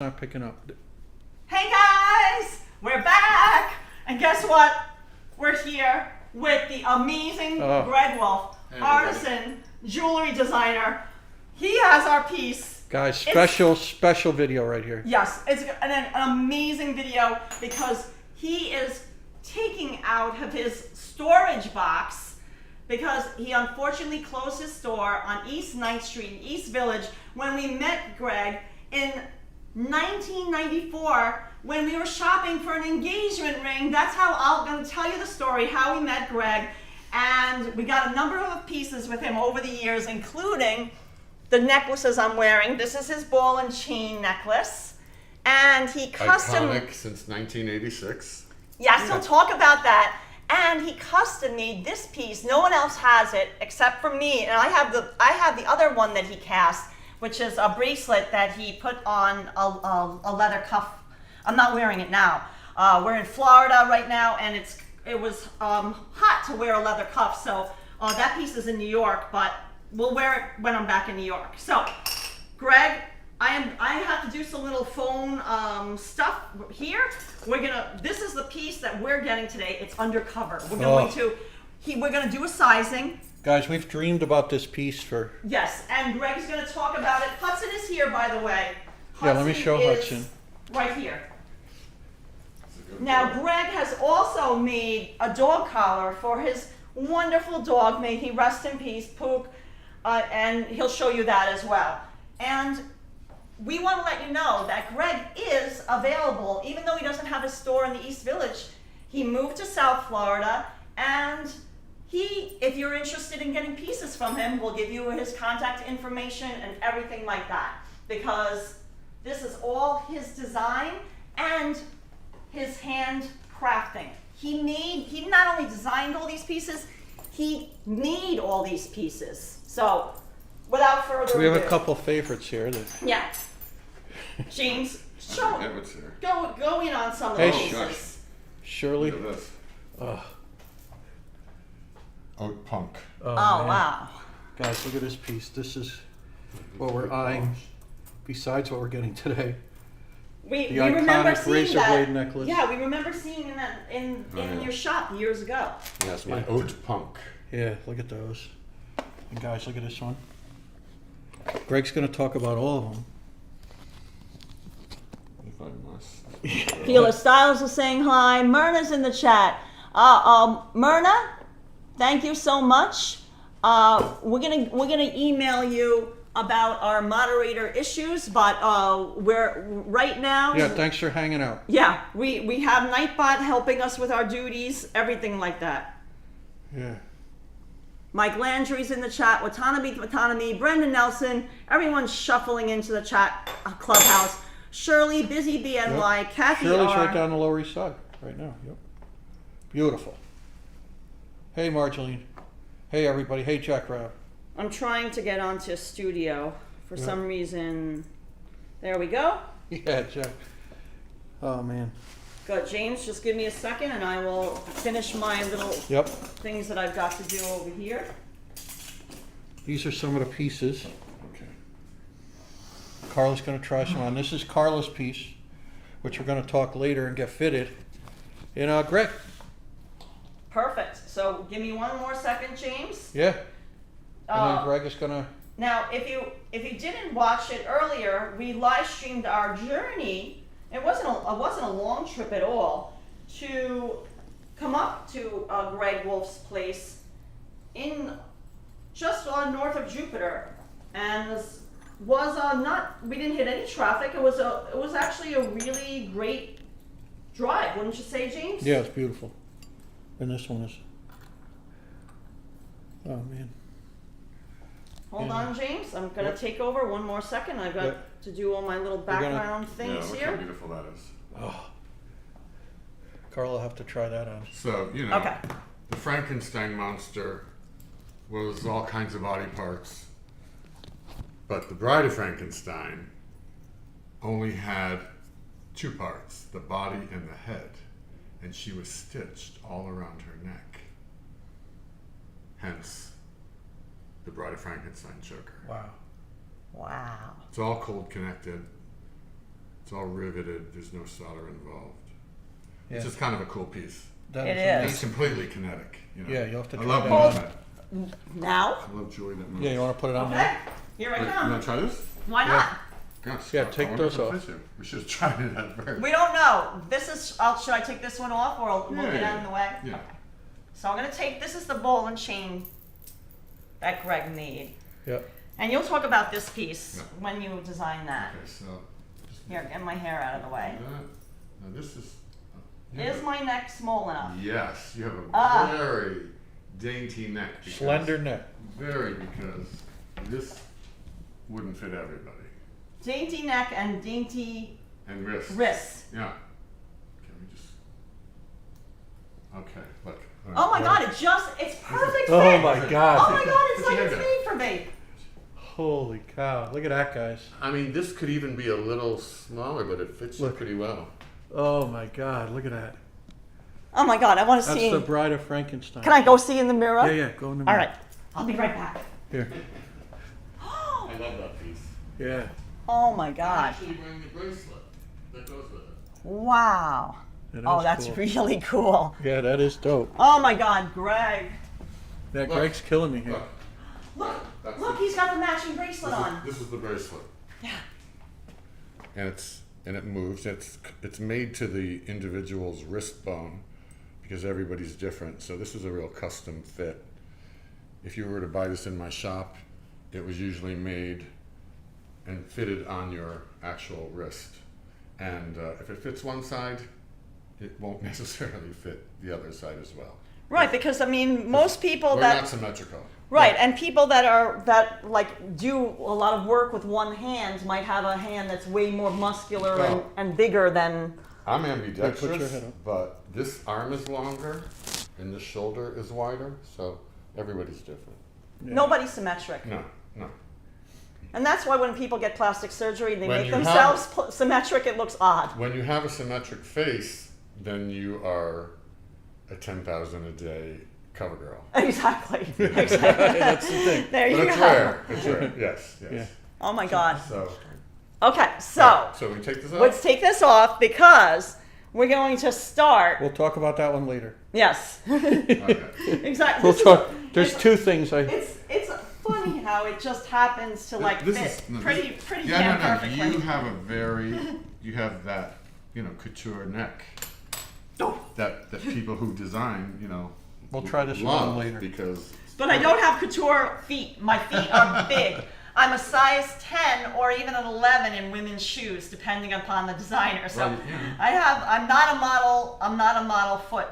Not picking up. Hey guys, we're back, and guess what? We're here with the amazing Gregg Wolf, artisan jewelry designer. He has our piece. Guys, special video right here. Yes, it's an amazing video because he is taking out of his storage box because he unfortunately closed his store on East 9th Street in East Village when we met Gregg in 1994 when we were shopping for an engagement ring. That's how I'm going to tell you the story, how we met Gregg. And we got a number of pieces with him over the years, including the necklaces I'm wearing. This is his ball and chain necklace. And he custom... Iconic since 1986. Yes, he'll talk about that. And he custom made this piece. No one else has it except for me. And I have the other one that he cast, which is a bracelet that he put on a leather cuff. I'm not wearing it now. We're in Florida right now, and it was hot to wear a leather cuff, so that piece is in New York, but we'll wear it when I'm back in New York. So, Gregg, I have to do some little phone stuff here. This is the piece that we're getting today. It's undercover. We're gonna do a sizing. Guys, we've dreamed about this piece for... Yes, and Gregg's going to talk about it. Hudson is here, by the way. Yeah, let me show Hudson. Right here. Now, Gregg has also made a dog collar for his wonderful dog. May he rest in peace, Pook, and he'll show you that as well. And we want to let you know that Gregg is available, even though he doesn't have a store in the East Village. He moved to South Florida, and if you're interested in getting pieces from him, we'll give you his contact information and everything like that, because this is all his design and his hand crafting. He not only designed all these pieces, he made all these pieces. So, without further ado, we have a couple favorites here. Yeah. James, go in on some of the pieces. Shirley. Look at this. Oat punk. Oh wow. Guys, look at this piece. This is what we're eyeing, besides what we're getting today. We the remember iconic seeing razor that. blade necklace. Yeah, we remember seeing that in your shop years ago. Yes, my oat punk. Yeah, look at those. And guys, look at this one. Gregg's going to talk about all of them. If I must. Fila Styles is saying hi. Myrna's in the chat. Myrna, thank you so much. We're gonna email you about our moderator issues, but we're right now. Yeah, thanks for hanging out. Yeah, we have Nightbot helping us with our duties, everything like that. Yeah. Mike Landry's in the chat. Watanabe, Brendan Nelson. Everyone's shuffling into the chat clubhouse. Shirley, Busy BNY, Yep. Kathy Shirley's R. right down the Lower East Side right now. Yep. Beautiful. Hey, Marceline. Hey, everybody. Hey, Jack Rabb. I'm trying to get onto studio for some reason. There we go. Yeah, Jack. Oh, man. Good. James, just give me a second and I will finish my little things that I've got to do over here. These are some of the pieces. Okay. Karla's going to try some on. This is Karla's piece, which we're going to talk later and get fitted. And Gregg. Perfect. So give me one more second, James. Yeah. And then Gregg is going to... Now, if you didn't watch it earlier, we live streamed our journey. It wasn't a long trip at all to come up to Gregg Wolf's place in just north of Jupiter, and we didn't hit any traffic. It was actually a really great drive, wouldn't you say, James? Yeah, it's beautiful. And this one is... Oh, man. Hold on, James. I'm going to take over one more second. I've got to do all my little background things look here. how beautiful that is. Oh. Karla will have to try that on. So, the Frankenstein monster was all kinds of body parts. But the Bride of Frankenstein only had two parts, the body and the head. And she was stitched all around her neck. Hence, the Bride of Frankenstein choker. Wow. Wow. It's all cold connected. It's all riveted. There's no solder involved. Yeah. It's just kind of a cool piece. That It amazing. It's completely kinetic. You know? Yeah, you'll have to I try love that movement. Now? I love joy that moves. Yeah, you want to put it on Okay, there? here I Wait, you come. want to try this? Why not? Gosh, Yeah, I take wonder those if it off. fits you. We should have tried it at first. We don't know. This is, should I take this one off or we'll get out of the way? Yeah. Okay. So I'm gonna take, this is the ball and chain that Greg made. Yeah. And you'll talk about this piece Yeah. when you design that. Okay, so just Here, get my hair out of the way. do that. Now this is. Is my neck small enough? Yes, you have a Ah. very dainty neck. because- Slender neck. Very, because this wouldn't fit everybody. Dainty neck and dainty And wrist. wrists. Yeah. Can we just? Okay, look. Oh my god, it's perfect fit. Oh my Oh God. my god, it's Put like your it's hand made for me. Holy cow. Look at that, guys. I mean, this could even be a little smaller, but it fits you Look. pretty well. Oh my God. Look at that. Oh my god, I want to That's see. the Bride of Frankenstein. Can I go see in the mirror? Yeah, yeah. Go in the All mirror. right, I'll be right back. Here. I love that piece. Yeah. Oh my I'm god. actually wearing the bracelet that goes with it. Wow. That Oh, is that's cool. really cool. Yeah, that is dope. Oh my god, Greg. That Look. Greg's killing me here. Look, Look, That's look, it. he's got the matching bracelet on. this is the bracelet. Yeah. And it moves. It's made to the individual's wrist bone because everybody's different. So this is a real custom fit. If you were to buy this in my shop, it was usually made and fitted on your actual wrist. And if it fits one side, it won't necessarily fit the other side as well. Right, because I mean, most people We're that not symmetrical. right, and people that like do a lot of work with one hand might have a hand that's way more muscular Well, and bigger than. I'm Put your ambidextrous, head up. but this arm is longer and this shoulder is wider, so everybody's different. Yeah. Nobody's symmetric. No, no. And that's why when people get plastic surgery, they When make you themselves symmetric, it looks odd. When you have a symmetric face, then you are a 10,000 a day cover girl. Exactly. That's the thing. There But you it's go. rare. It's rare. Yes, yes. Yeah. Oh my God. So, Okay, so so we take this off. let's take this off because we're going to start. We'll talk about that one later. Yes. Okay. Exactly. We'll This is talk. a- There's it's- two things I. It's funny how it just happens to like This fit is- no, pretty Yeah, damn no, no. perfectly. You have a very, you have that, couture neck. That people who design, We'll try this love one later. because. But I don't have couture feet. My feet are big. I'm a size 10 or even an 11 in women's shoes, depending upon the designer. So Well, yeah. I'm not a model. I'm not a model foot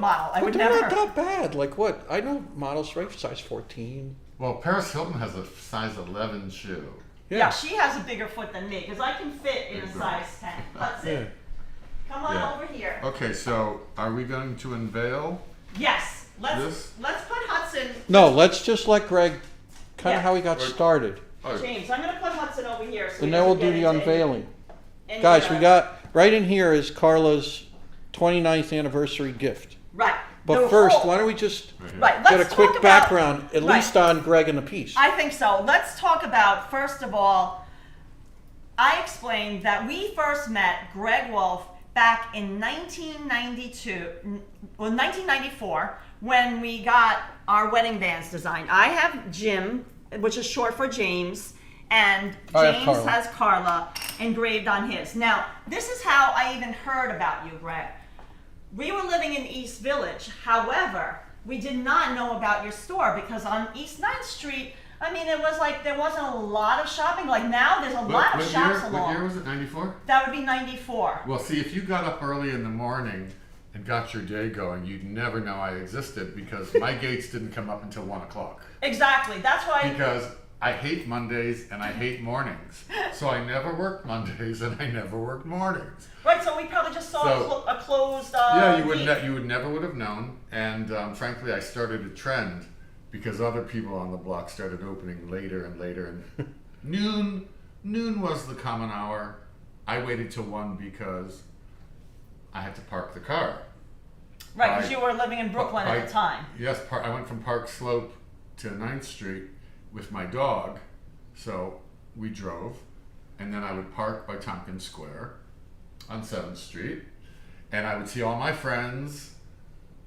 model. I But would they're never. not that bad. Like what? I know models right size 14. Well, Paris Hilton has a size 11 shoe. Yeah, she has a bigger foot than me because I can fit in a size 10. That's Yeah. it. Come on Yeah. over here. Okay, so are we going to unveil? Yes. This? Let's put Hudson. No, let's just let Greg, kind Yeah. of how he got Right. started, Oh, James, I'm gonna put Hudson over here. So and he then we'll doesn't do get the into unveiling. any Guys, we of- got right in here is Carla's 29th anniversary gift. right. But The first, whole- why don't we just right here. right. get a Let's quick talk about, background, at right. least on Greg and the piece. I think so. Let's talk about, first of all, I explained that we first met Greg Wolf back in 1994, when we got our wedding bands designed. I have Jim, which is short for James, and I have James Carla. has Carla engraved on his. Now, this is how I even heard about you, Greg. We were living in East Village. However, we did not know about your store because on East 9th Street, I mean, it was like there wasn't a lot of shopping. Like now, there's a lot of shops What along. year was it? 94? That would be 94. Well, see, if you got up early in the morning and got your day going, you'd never know I existed because my gates didn't come up until 1 o'clock. Exactly. That's why. Because I hate Mondays and I hate mornings. So I never worked Mondays and I never worked mornings. Right. So we probably just saw So- a closed. Yeah, you week. would never would have known. And frankly, I started a trend because other people on the block started opening later and later. And noon was the common hour. I waited till 1 because I had to park the car. Right, because by- you were living in Brooklyn by- at the time. Yes, I went from Park Slope to 9th Street with my dog, so we drove. and then I would park by Tompkins Square on 7th Street, and I would see all my friends,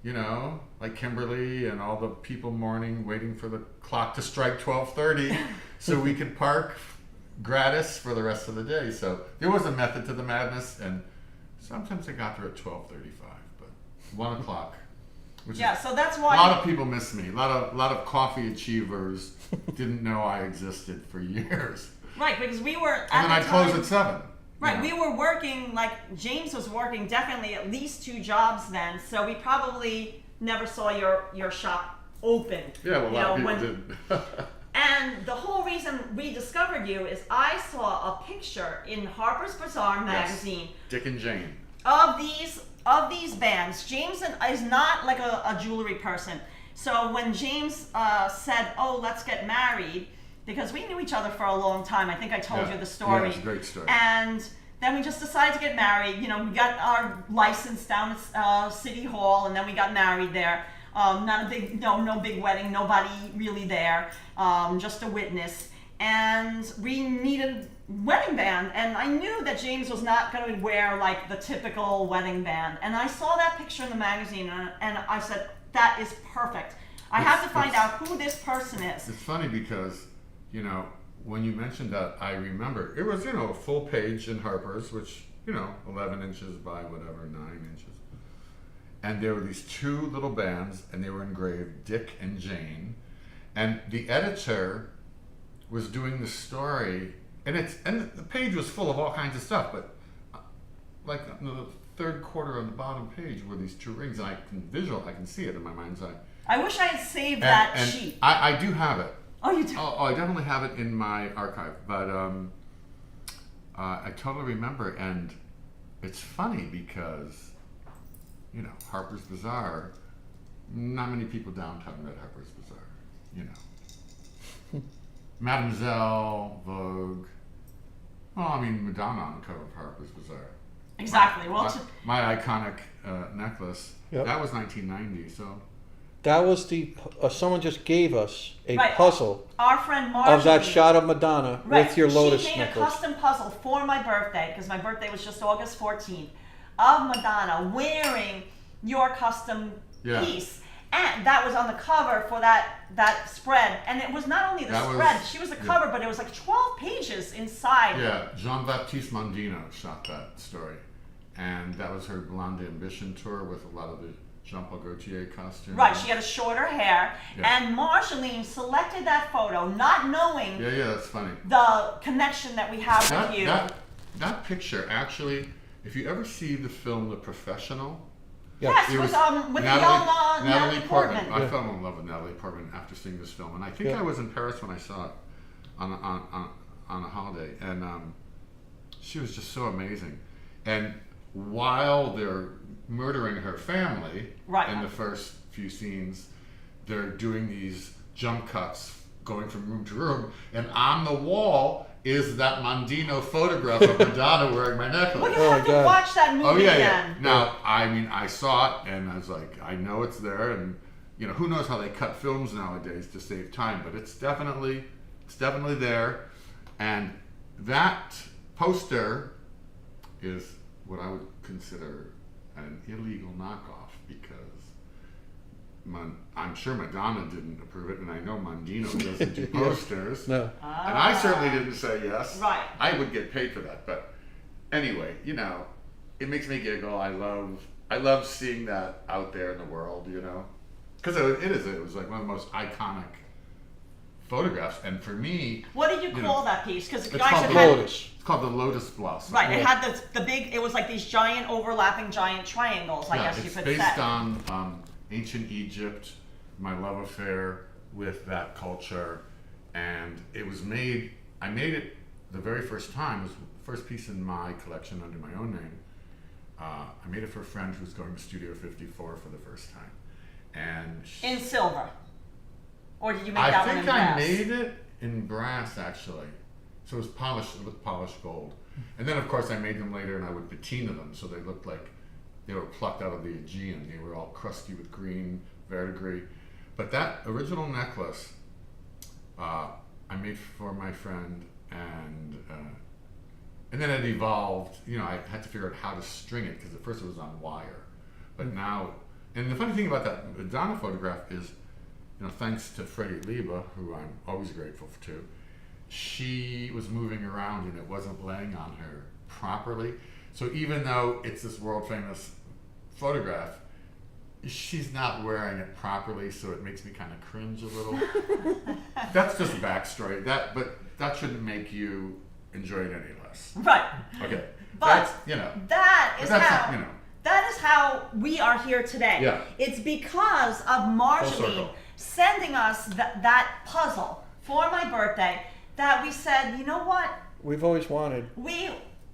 you know, like Kimberly and all the people mourning, waiting for the clock to strike 12:30 so we could park gratis for the rest of the day. So there was a method to the madness, and sometimes I got there at 12:35, but 1 o'clock. Which Yeah, is, so that's a why. lot of people miss me. A lot of coffee achievers didn't know I existed for years. Right, because we were at And then the I close time- at 7. Right, you know. we were working, like James was working definitely at least 2 jobs then, so we probably never saw your shop open. Yeah, well, a you lot know, of people when- didn't. And the whole reason we discovered you is I saw a picture in Harper's Bazaar magazine Dick and Jane. of these bands. James is not like a jewelry person. So when James said, "Oh, let's get married," because we knew each other for a long time. I think I told Yeah. you the story. Yeah, it's a great story. And then we just decided to get married. You know, we got our license down at City Hall, and then we got married there. Not a big, no big wedding. Nobody really there. Just a witness. And we needed wedding band, and I knew that James was not going to wear like the typical wedding band. And I saw that picture in the magazine, and I said, "That is perfect. I have to find out who this person is." It's funny because, you know, when you mentioned that, I remember it was, you know, a full page in Harper's, which, you know, 11 inches by whatever, 9 inches. And there were these 2 little bands, and they were engraved Dick and Jane. And the editor was doing the story, and the page was full of all kinds of stuff, but like the 3rd quarter on the bottom page were these 2 rings, and I can see it in my mind's eye. I wish I had saved that And sheet. I do have it. Oh, you do? Oh, I definitely have it in my archive, but I totally remember, and it's funny because, you know, Harper's Bazaar, not many people downtown read Harper's Bazaar, you know. Mademoiselle, Vogue, well, I mean, Madonna on the cover of Harper's Bazaar. Exactly. Well, My iconic necklace, Yep. that was 1990, so. That was the, someone just gave us a Right. puzzle our friend Marjorie. of that shot of Madonna Right. with your lotus She made necklace. a custom puzzle for my birthday, because my birthday was just August 14th, of Madonna wearing your custom Yeah. piece. And that was on the cover for that spread. And it was not only the That was- spread, she was the yeah. cover, but it was like 12 pages inside. Yeah, Jean-Baptiste Mondino shot that story. And that was her Blonde Ambition tour with a lot of the Jean-Paul Gaultier costumes. Right, she had a shorter hair. Yeah. And Marceline selected that photo, not knowing Yeah, that's funny. the connection that we have with you. That picture, actually, if you ever see the film The Professional, Yes, it with was the young Natalie Portman. I fell in love with Natalie Portman after seeing this film, and I think Yeah. I was in Paris when I saw it on a holiday, and she was just so amazing. And while they're murdering her family Right. in the first few scenes, they're doing these jump cuts, going from room to room, and on the wall is that Mondino photograph of Madonna wearing my necklace. Well, you Oh, have to God. watch that movie Oh yeah, again. yeah. Now, I mean, I saw it and I was like, I know it's there, and you know, who knows how they cut films nowadays to save time, but it's definitely there. And that poster is what I would consider an illegal knockoff because I'm sure Madonna didn't approve it, and I know Mondino doesn't do posters. No. And I certainly didn't say yes. Right. I would get paid for that, but anyway, you know, it makes me giggle. I love seeing that out there in the world, you know, because it was like one of the most iconic photographs, and for me, What did you You call know, that piece? Because it's guys called have the had, Lotus. it's called the Lotus Blossom. right, it Yeah. had the big. It was like these giant overlapping giant triangles. I Yeah, guess you it's could based say. on ancient Egypt, my love affair with that culture, and it was made. I made it the very first time. It was the first piece in my collection under my own name. I made it for a friend who was going to Studio 54 for the first time, and In silver, or did you make I that one think in I brass? made it in brass actually. So it was polished with polished gold. And then of course I made them later and I would patina them so they looked like they were plucked out of the Aegean. They were all crusty with green verdigris. But that original necklace I made for my friend, and and then it evolved. You know, I had to figure out how to string it because at first it was on wire, but now. And the funny thing about that Madonna photograph is, you know, thanks to Freddie Lieba, who I'm always grateful to, she was moving around and it wasn't laying on her properly. So even though it's this world famous photograph, she's not wearing it properly, so it makes me kind of cringe a little. That's just backstory. But that shouldn't make you enjoy it any less. Right. Okay. But that's, you know. That is how we are here today. Yeah. It's because of Marjorie sending us that puzzle for my birthday that we said, you know what? We've always wanted. We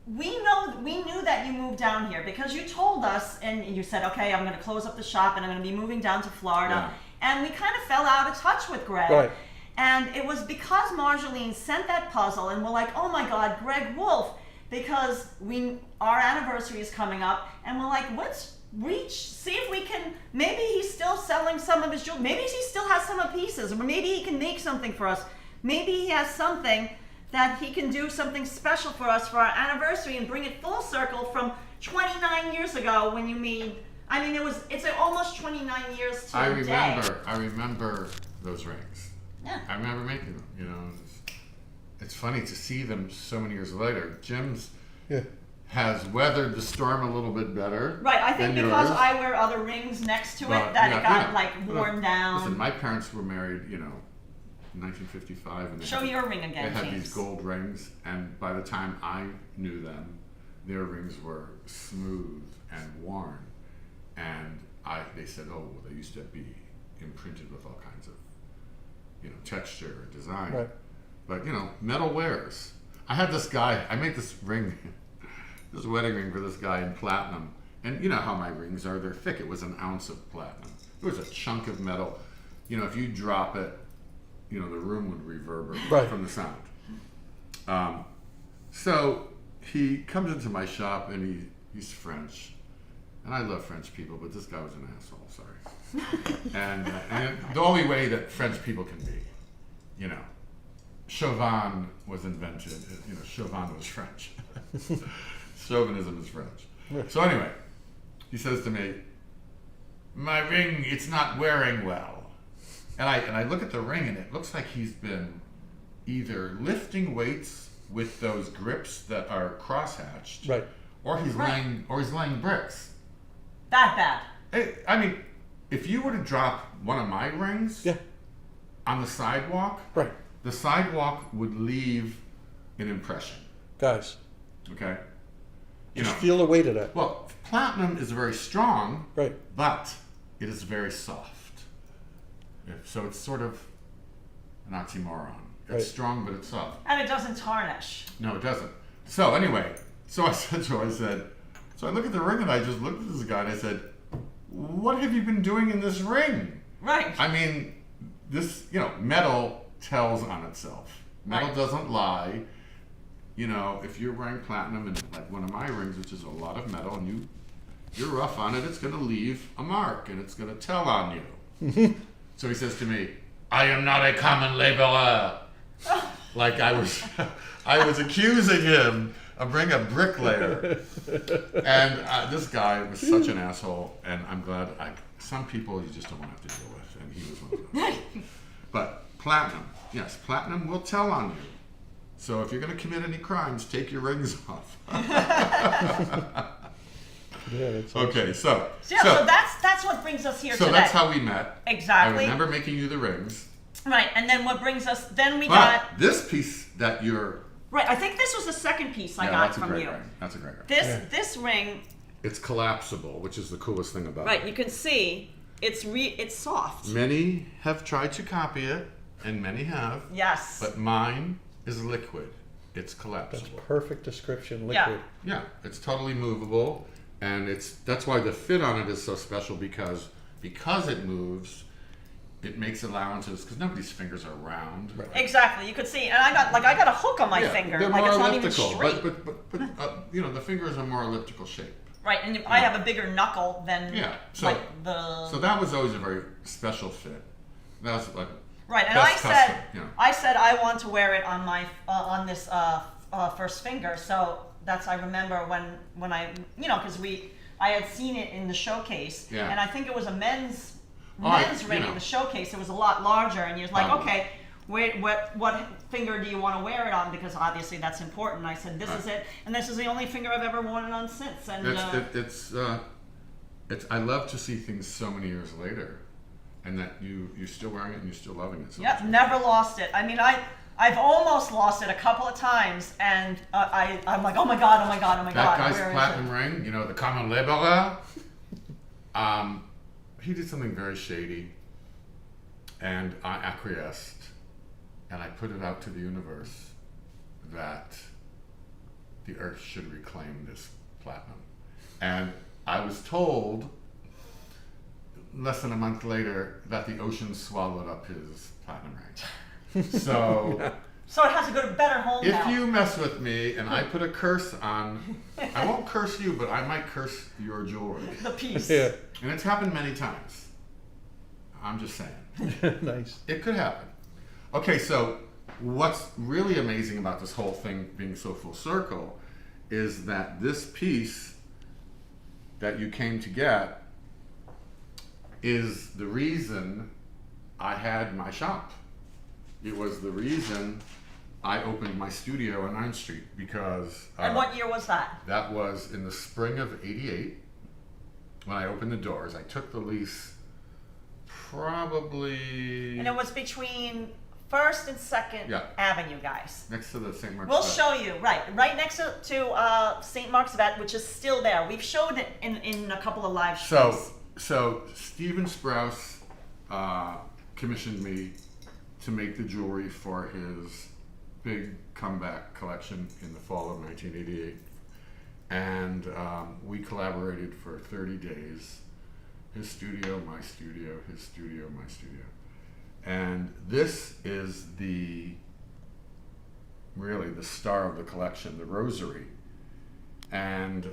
knew that you moved down here because you told us and you said, okay, I'm going to close up the shop and I'm going to be moving down to Florida. Yeah. And we kind of fell out of touch with Gregg. Right. And it was because Marjolaine sent that puzzle and we're like, oh my God, Gregg Wolf, because our anniversary is coming up and we're like, let's see if we can, maybe he's still selling some of his jewelry, maybe he still has some of pieces, or maybe he can make something for us. Maybe he has something that he can do something special for us for our anniversary and bring it full circle from 29 years ago when you made, I mean, it's almost 29 years to the day. I remember those rings. Yeah. I remember making them, you know. It's funny to see them so many years later. Jim's has weathered the storm a little bit better. Right, I think because yours. I wear other rings next to it that it got like worn down. Listen, my parents were married, you know, in 1955. And Show your ring again, They had James. these gold rings, and by the time I knew them, their rings were smooth and worn. And they said, oh, well, they used to be imprinted with all kinds of, you know, texture, design. Right. But, you know, metal wears. I had this guy, I made this ring, this wedding ring for this guy in platinum. And you know how my rings are, they're thick. It was an ounce of platinum. It was a chunk of metal. You know, if you drop it, you know, the room would reverberate from the sound. So he comes into my shop and he's French. And I love French people, but this guy was an asshole, sorry. and the only way that French people can be, you know. Chauvin was invented, you know, Chauvin was French. Chauvinism is French. So anyway, he says to me, my ring, it's not wearing well. And I look at the ring and it looks like he's been either lifting weights with those grips that are crosshatched, Right. or he's laying bricks. That bad. I mean, if you were to drop one of my rings on the sidewalk, Right. the sidewalk would leave an impression. Guys, Okay? just feel the weight of that. Well, platinum is very strong, Right. but it is very soft. So it's sort of an oxymoron. It's Right. strong, but it's soft. And it doesn't tarnish. No, it doesn't. So anyway, I said to him, so I look at the ring and I just looked at this guy and I said, what have you been doing in this ring? Right. I mean, this, you know, metal tells on itself. Metal doesn't lie. You know, if you're wearing platinum and like one of my rings, which is a lot of metal, and you're rough on it, it's going to leave a mark and it's going to tell on you. So he says to me, I am not a common laborer. Like I was accusing him of being a bricklayer. And this guy was such an asshole, and I'm glad some people you just don't want to have to deal with, and he was one of those. But platinum, yes, platinum will tell on you. So if you're going to commit any crimes, take your rings off. Yeah, that's Okay, so that's what brings us here today. So that's how we met. Exactly. I remember making you the rings. Right, and then what brings us, then we got... This piece that you're... Right, I think this was the second piece I got from you. Ring. That's a great ring. This ring... It's collapsible, which is the coolest thing about it. Right, you can see it's soft. Many have tried to copy it, and many have. Yes. But mine is liquid. It's collapsible. That's perfect description, liquid. Yeah, it's totally movable, and that's why the fit on it is so special because it moves. It makes allowances because nobody's fingers are round. Right. Exactly, you could see, and I got a hook on my finger, They're like more it's not elliptical, even straight. but you know the fingers are more elliptical shape. Right, and I have a bigger knuckle than So that was always a very special fit. That was like right, and best custom, you know. I said I want to wear it on my on this first finger, so I remember when I, you know, because I had seen it in the showcase, Yeah. and I think it was a men's you ring know. in the showcase. It was a lot larger, and you're like, Probably. okay, wait, what finger do you want to wear it on? Because obviously that's important. I said, this is it, and this is the only finger I've ever worn it on since. And It's I love to see things so many years later, and that you're still wearing it and you're still loving it. So yep, much. never lost it. I mean, I've almost lost it a couple of times, and I'm like, oh my god, oh my god, oh my That god. guy's where is platinum it? ring, you know, the common laborer. He did something very shady, and I acquiesced, and I put it out to the universe that the earth should reclaim this platinum. And I was told less than a month later that the ocean swallowed up his platinum ring. So So it has a good, better home if now. you mess with me and I put a curse on, I won't curse you, but I might curse your jewelry. The piece. Yeah. And it's happened many times. I'm just saying. Nice. It could happen. Okay, so what's really amazing about this whole thing being so full circle is that this piece that you came to get is the reason I had my shop. It was the reason I opened my studio on 9th Street because And what year was that? that was in the spring of '88 when I opened the doors. I took the lease probably And it was between 1st and 2nd Yeah. Avenue, guys. next to the St. Mark's. We'll Vet. show you, right next to St. Mark's Vet, which is still there. We've showed it in a couple of live shows. So Stephen Sprouse commissioned me to make the jewelry for his big comeback collection in the fall of 1988. And we collaborated for 30 days. His studio, my studio, his studio, my studio. And this is really the star of the collection, the Rosary. And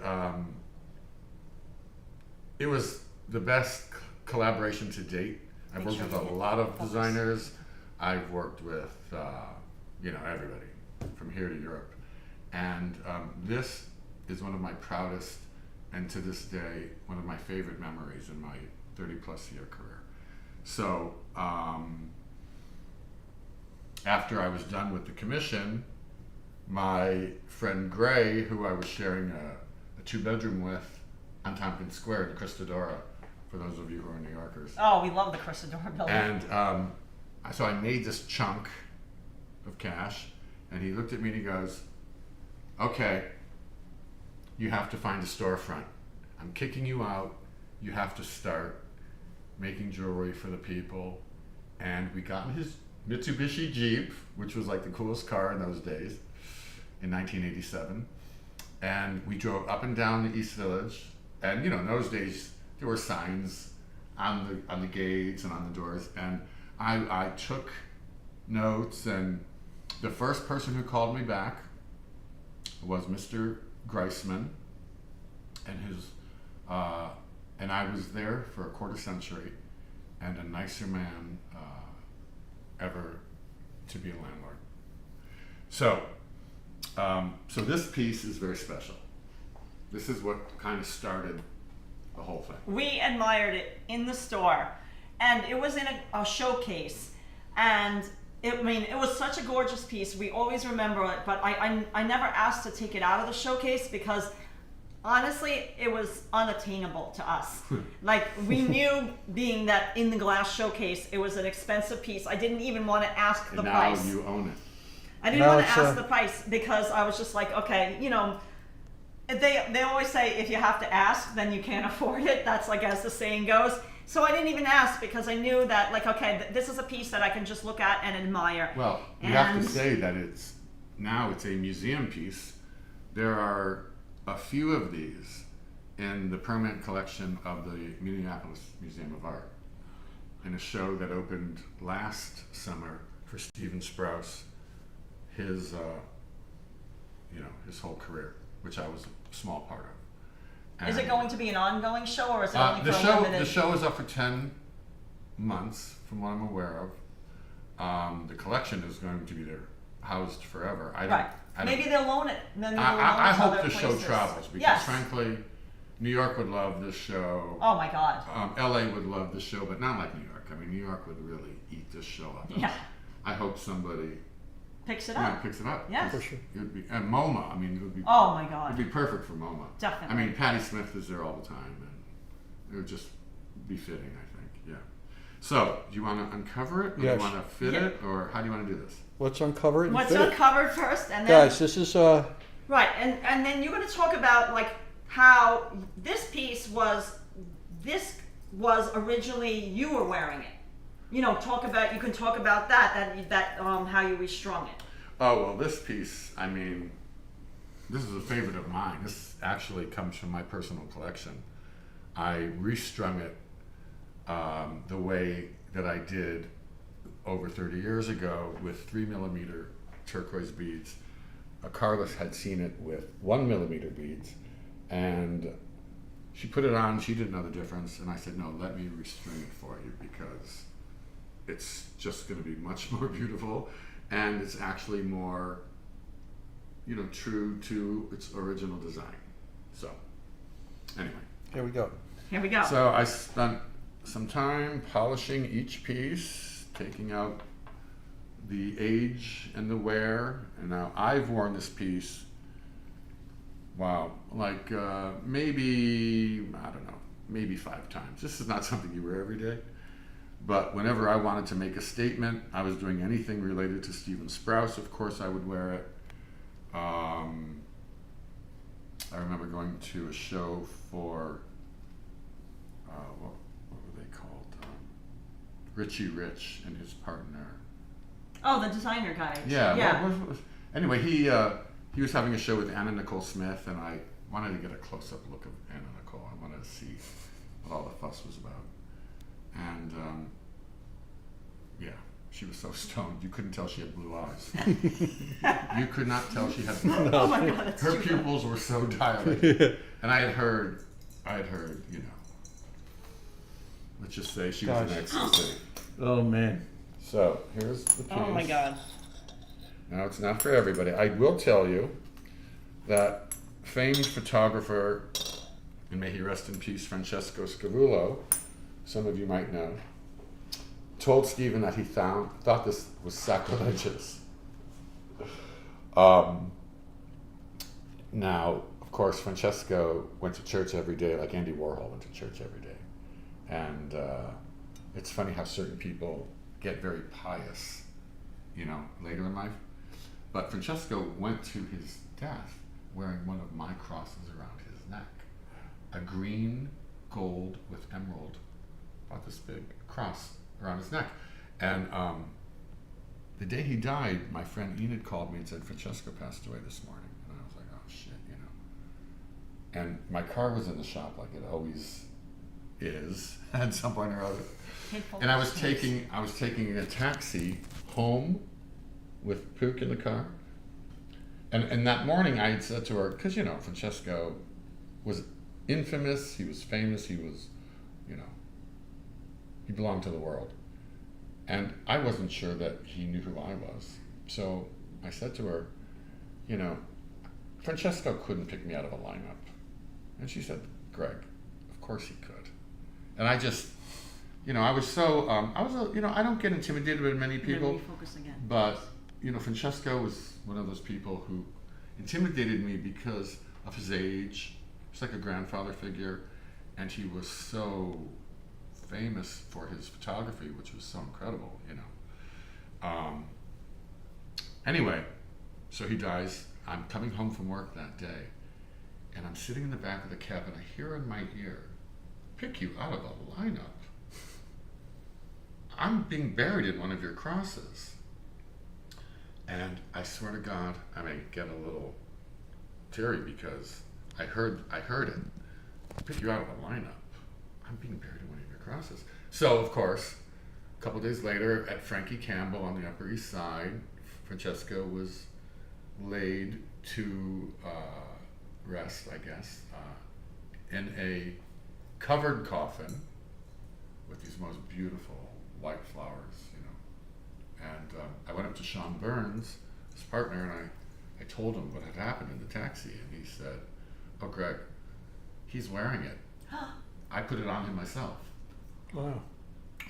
it was the best collaboration to date. I've worked with a lot of designers. I've worked with, everybody from here to Europe. And this is one of my proudest, and to this day, one of my favorite memories in my 30-plus year career. So after I was done with the commission, my friend Gray, who I was sharing a 2-bedroom with on Tompkins Square in Christadora, for those of you who are New Yorkers. Oh, we love the Christadora building. And so I made this chunk of cash, and he looked at me and he goes, okay, you have to find a storefront. I'm kicking you out. You have to start making jewelry for the people. And we got in his Mitsubishi Jeep, which was like the coolest car in those days, in 1987. And we drove up and down the East Village. And in those days, there were signs on the gates and on the doors. And I took notes, and the first person who called me back was Mr. Greisman, and I was there for a quarter century, and a nicer man ever to be a landlord. So this piece is very special. This is what kind of started the whole thing. We admired it in the store, and it was in a showcase, and it was such a gorgeous piece. We always remember it, but I never asked to take it out of the showcase because honestly, it was unattainable to us. Like, we knew, being that in the glass showcase, it was an expensive piece. I didn't even want to ask the And now price. you own it. I didn't Now want to it's, ask the price because I was just like, okay, they always say if you have to ask, then you can't afford it. That's like, as the saying goes. So I didn't even ask because I knew that, like, okay, this is a piece that I can just look at and admire. Well, you have to say that it's a museum piece. There are a few of these in the permanent collection of the Minneapolis Museum of Art, in a show that opened last summer for Stephen Sprouse, his whole career, which I was a small part of. Is it And, going to be an ongoing show, or is it only the for show? a limited? The show is up for 10 months, from what I'm aware of. The collection is going to be there, housed forever. I don't. Right. Maybe they'll loan it. Maybe they'll loan I it to hope other the show places. travels because Yes. frankly, New York would love this show. Oh my God. LA would love this show, but not like New York. I mean, New York would really eat this show up. Yeah. I hope somebody Picks it up. picks it up. Yes. For sure. It would be, and MoMA. I mean, it would be. Oh my It'd God. be perfect for MoMA. Definitely. I mean, Patti Smith is there all the time, and it would just be fitting, I think. Yeah. So, do you want to uncover it, or Yes. do you want to fit Yeah. it, or how do you want to do this? Let's uncover it and What's fit it. uncovered first, and then Guys, this is right, and then you're going to talk about like how this piece was. This was originally you were wearing it. You know, you can talk about that how you restrung it. Oh, well, this piece, I mean, this is a favorite of mine. This actually comes from my personal collection. I restrung it the way that I did over 30 years ago with 3mm turquoise beads. Karla had seen it with 1mm beads, and she put it on. She didn't know the difference, and I said, no, let me restring it for you because it's just going to be much more beautiful, and it's actually more, you know, true to its original design. So, anyway. here we go. Here we go. So I spent some time polishing each piece, taking out the age and the wear, and now I've worn this piece, wow, like maybe, I don't know, maybe 5 times. This is not something you wear every day, but whenever I wanted to make a statement, I was doing anything related to Stephen Sprouse, of course I would wear it. I remember going to a show for, what were they called? Richie Rich and his partner. Oh, the designer guy. Yeah. Yeah. Anyway, he was having a show with Anna Nicole Smith, and I wanted to get a close-up look of Anna Nicole. I wanted to see what all the fuss was about. And yeah, she was so stoned you couldn't tell she had blue eyes. You could not tell she had blue eyes. Oh my God, that's Her too bad. pupils were so dilated, and I had heard, you know, let's just say she was in Gosh. ecstasy. Oh man. So here's the piece. Oh my God. Now, it's not for everybody. I will tell you that famed photographer, and may he rest in peace, Francesco Scavullo, some of you might know, told Stephen that he thought this was sacrilegious. Now, of course, Francesco went to church every day, like Andy Warhol went to church every day. And it's funny how certain people get very pious, you know, later in life. But Francesco went to his death wearing one of my crosses around his neck. A green, gold with emerald, about this big cross around his neck. And the day he died, my friend Enid called me and said, Francesco passed away this morning. And I was like, oh shit, you know. And my car was in the shop like it always is at some point or other. And I was taking a taxi home with Pook in the car. And that morning I had said to her, because, you know, Francesco was infamous, he was famous, he was, you know, he belonged to the world. And I wasn't sure that he knew who I was. So I said to her, you know, Francesco couldn't pick me out of a lineup. And she said, Greg, of course he could. And I just, you know, I was so, you know, I don't get intimidated with many people, Refocus again. but, you know, Francesco was one of those people who intimidated me because of his age. He's like a grandfather figure, and he was so famous for his photography, which was so incredible, you know. Anyway, so he dies. I'm coming home from work that day, and I'm sitting in the back of the cab, and I hear in my ear, pick you out of a lineup. I'm being buried in one of your crosses. And I swear to God, I may get a little teary because I heard it. Pick you out of a lineup. I'm being buried in one of your crosses. So, of course, a couple days later at Frankie Campbell on the Upper East Side, Francesco was laid to rest, I guess, in a covered coffin with these most beautiful white flowers, you know. And I went up to Sean Burns, his partner, and I I told him what had happened in the taxi, and he said, "Oh, Greg, he's wearing it. I put it on him myself." Wow.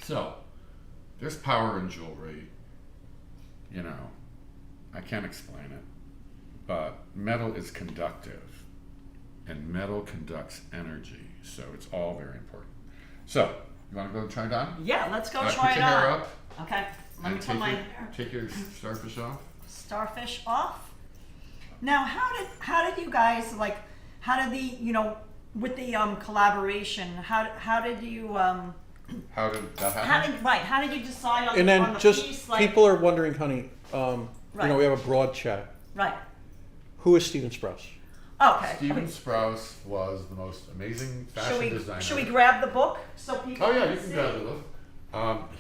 So, there's power in jewelry. You know, I can't explain it, but metal is conductive, and metal conducts energy, so it's all very important. So, you want to go try it on? Yeah, let's go Put try it your hair on. up Okay, let me and put my take your starfish off. starfish off. Now, how did you guys like? How did the with the collaboration? How did you How did that happen? How did you decide on, And on then the just piece? Like, people are wondering, honey. Right. We have a broad chat. right. Who is Stephen Sprouse? Okay. Stephen Sprouse was the most amazing fashion designer. Should we grab the book so people? Oh yeah, can you can see? grab the look.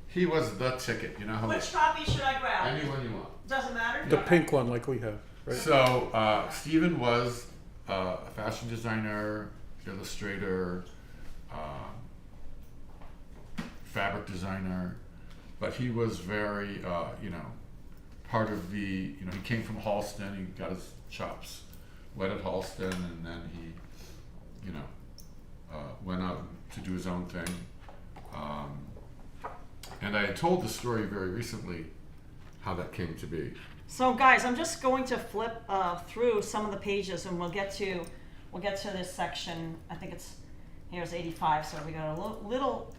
He was the ticket. You know how Which much? copy should I grab? Anyone you want. Doesn't matter. The Okay. pink one, like we have, right? So Stephen was a fashion designer, illustrator, fabric designer, but he was very, part of the, he came from Halston. He got his chops wet at Halston, and then he, went out to do his own thing. And I had told the story very recently how that came to be. So guys, I'm just going to flip through some of the pages, and we'll get to this section. I think here's 85. So we got a little.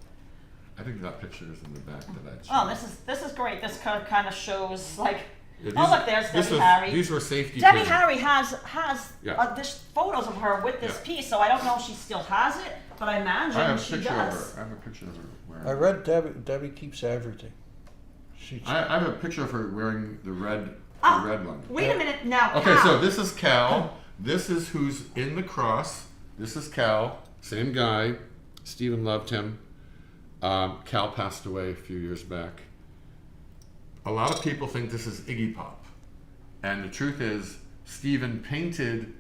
I think that picture is in the back that I. Oh, this is great. This kind of shows like. Yeah, Oh look, there's Debbie Harry. These were safety. Debbie pins. Harry has Yeah. this photos of her with this Yeah. piece, so I don't know if she still has it, but I imagine I have a she picture does. of her. I have a picture of her wearing. I read Debbie keeps everything. I have a picture of her wearing the red one. Wait a minute now. Okay, Cal. so this is Cal. This is who's in the cross. This is Cal. Same guy. Stephen loved him. Cal passed away a few years back. A lot of people think this is Iggy Pop. And the truth is, Stephen painted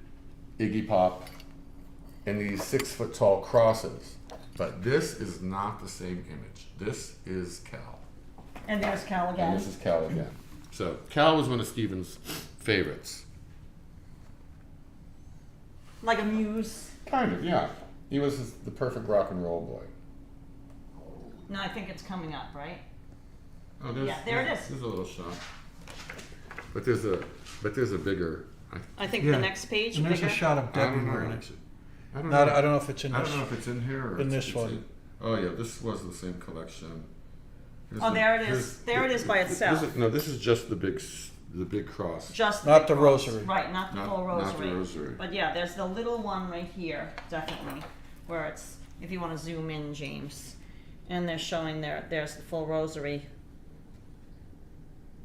Iggy Pop in these 6-foot-tall crosses. But this is not the same image. This is Cal. And there's Cal again. And this is Cal again. So Cal was one of Stephen's favorites. Like a muse. Kind of, yeah. He was the perfect rock and roll boy. No, I think it's coming up, right? Oh, there's, Yeah, there it is. There's a little shot. But there's a bigger. I think Yeah. the next page. And there's a bigger. shot of I Debbie don't know. wearing it. Actually. I don't Not, know. I don't know if it's in I this. don't know if it's in here or in it's- this it's one. in- oh yeah, this was the same collection. Here's Oh, the- there it is. here's- There it is by itself. No, this is just the big cross. Just Not the big rosary. Right, not the Not- full not the rosary. rosary. But yeah, there's the little one right here, definitely, where it's. If you want to zoom in, James, and they're showing there's the full rosary,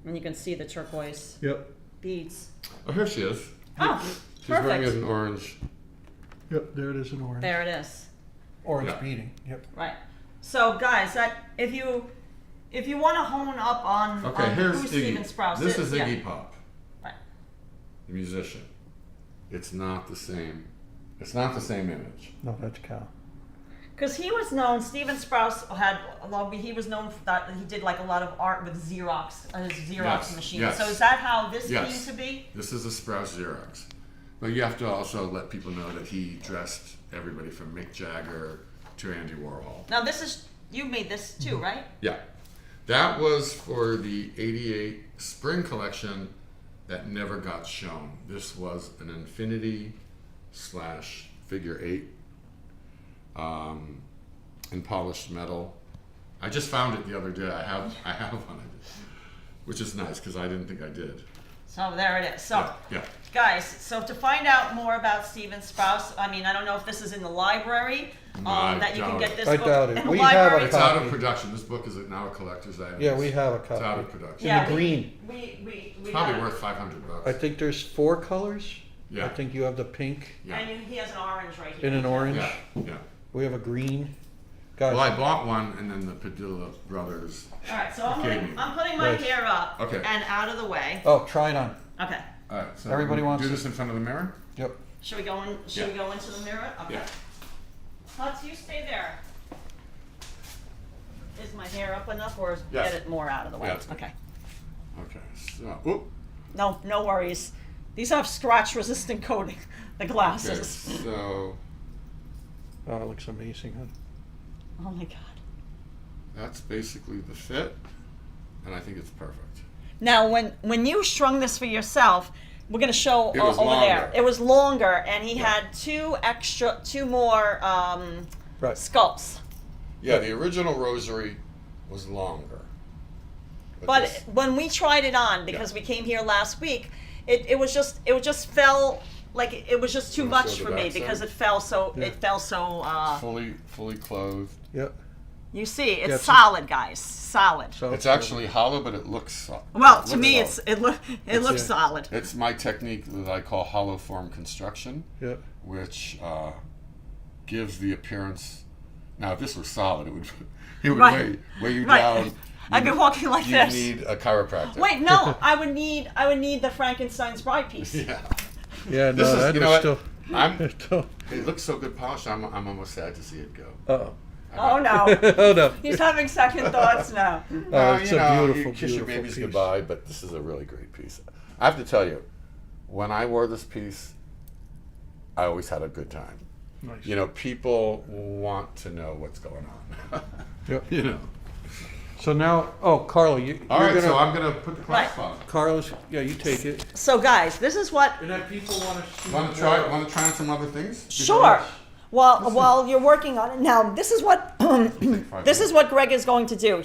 and you can see the turquoise Yep. beads. Oh, here she is. Oh, She's wearing perfect. an orange. Yep. There it is in orange. There it is. Orange Yeah. beading. Yep. Right. So guys, if you want to hone up on, Okay, on here's who Iggy. Stephen Sprouse This is yeah. Iggy Pop, Right. the musician. It's not the same. It's not the same image. No, that's Cal. Because he was known, Stephen Sprouse he was known for that, he did like a lot of art with Xerox, his Xerox Yes, machine. yes. So is that how this Yes. came to be? This is a Sprouse Xerox. But you have to also let people know that he dressed everybody from Mick Jagger to Andy Warhol. Now you made this too, right? Yeah. That was for the '88 spring collection that never got shown. This was an infinity / figure 8 in polished metal. I just found it the other day. I have one of it, which is nice because I didn't think I did. So there it is. So Yeah. guys, so to find out more about Stephen Sprouse, I mean, I don't know if this is in the library, I that you can doubt get it. this I book doubt it. in the We have library. a It's out of Copy. production. This book is now a collector's item. Yeah, we have a It's out copy. of production. Yeah, the green. We It's probably got it. worth $500. I think there's 4 colors. Yeah. I think you have the pink Yeah. And he has an orange right here. and an orange. Yeah. Yeah. We have a green. Guys, Well, I bought one, and then the Padilla brothers. All right, so I'm Okay. putting my Nice. hair up Okay. and out of the way. oh, try it on. Okay. All right. So Everybody we wants do to- this in front of the mirror. Yep. Should we go in? Should we go into the mirror? Okay. Yeah. Hutz, you stay there. Is my hair up enough, or Yes. get it more out of the way? Yeah, it's good. Okay. Okay. So, whoop. no worries. These have scratch-resistant coating, the Okay, glasses. so Oh, it looks amazing, huh? Oh my God. that's basically the fit, and I think it's perfect. Now, when you strung this for yourself, we're going to show It was over there. longer. It was longer, and he Yeah. had two more Right. sculpts. Yeah, the original rosary was longer. But this- when we tried it on, because we came here last week, it just fell like it was just too You wanna much show for the me backside? because it fell so Yeah. fully clothed. Yep. You see, it's Yeah, it's- solid, guys, solid. So It's actually hollow, but it looks soft. Well, to me, it looks yeah. solid. It's my technique that I call hollow form construction, Yeah. which gives the appearance. Now, if this were solid, it would Right. weigh you Right. down. I'd be walking like You this. need a chiropractor. Wait, no, I would need the Frankenstein's bride piece. Yeah. Yeah, This no, is, that you was know what? still. I'm. still It looks so good polished. I'm almost sad to see it go. uh-oh. Oh no, Oh, no. he's having second thoughts now. Oh, it's you a know, beautiful, you kiss your beautiful babies piece. goodbye, but this is a really great piece. I have to tell you, when I wore this piece, I always had a good time. Nice. You know, people want to know what's going on. Yep. You know. So now, Carla, you're All right, gonna. so I'm gonna put the clasp Right. on. Carla's, yeah, you take it. So guys, this is what. And then people want to see. Want to try? Want to try on some other things? Sure. While you're working on it now, this is what this is what Greg is going to do.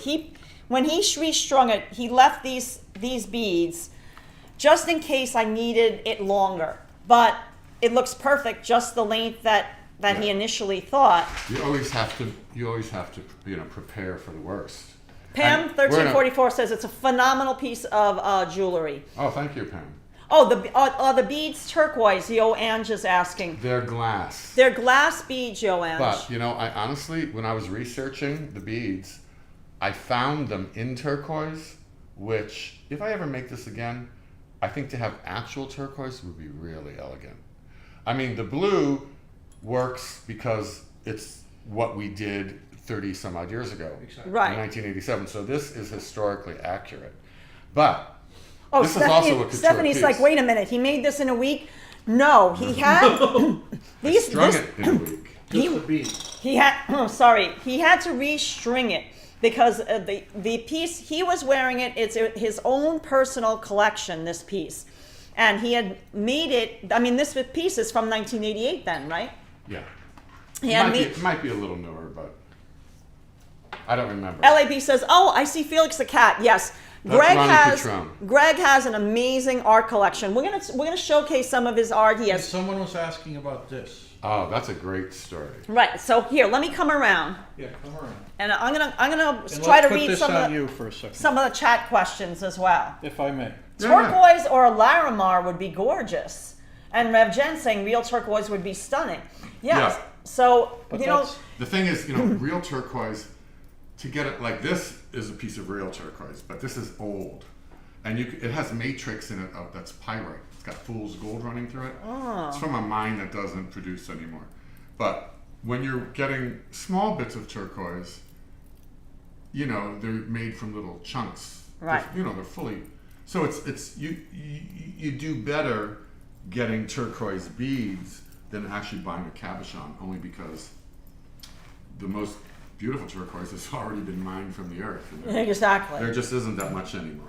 When he restrung it, he left these beads just in case I needed it longer. But it looks perfect, just the length that he Yeah. initially thought. You always have to. Prepare for the worst. Pam And we're 1344 says it's a phenomenal piece of jewelry. Oh, thank you, Pam. Oh, the beads turquoise. Yo Ange is asking. They're glass. They're glass beads, Yo Ange. But I honestly, when I was researching the beads, I found them in turquoise. Which, if I ever make this again, I think to have actual turquoise would be really elegant. I mean, the blue works because it's what we did 30 some odd years ago. Exactly. Right. In 1987. So this is historically accurate. But Oh, this is also a couture Stephanie's piece. like, wait a minute, he made this in a week? No, he had these. strung This, it in a week. Just the bead. he had. Oh, sorry, he had to restring it because the piece he was wearing it's his own personal collection. This piece, and he had made it. I mean, this piece is from 1988, then, right? Yeah. He had It might be a little newer, but I don't remember. LAB says, "Oh, I see Felix the cat." Yes, That's Greg Ronnie has Cutrone. Greg has an amazing art collection. We're gonna showcase some of his art. He And has someone was asking about this. Oh, that's a great story. right. So here, let me come around, Yeah, come around. and I'm gonna And try let's to put read this some on of you for a second, the chat questions as well. if I may. Yeah. Turquoise or a Larimar would be gorgeous, and Rev Jen saying real turquoise would be stunning. Yes. Yeah. So But you know, that's- The thing is, real turquoise, to get it like this is a piece of real turquoise, but this is old. And it has matrix in it that's pyrite. It's got fool's gold running through it. It's from a mine that doesn't produce anymore. But when you're getting small bits of turquoise, they're made from little chunks. Right. They're fully. So it's you do better getting turquoise beads than actually buying a cabochon, only because the most beautiful turquoise has already been mined from the earth. exactly. There just isn't that much anymore.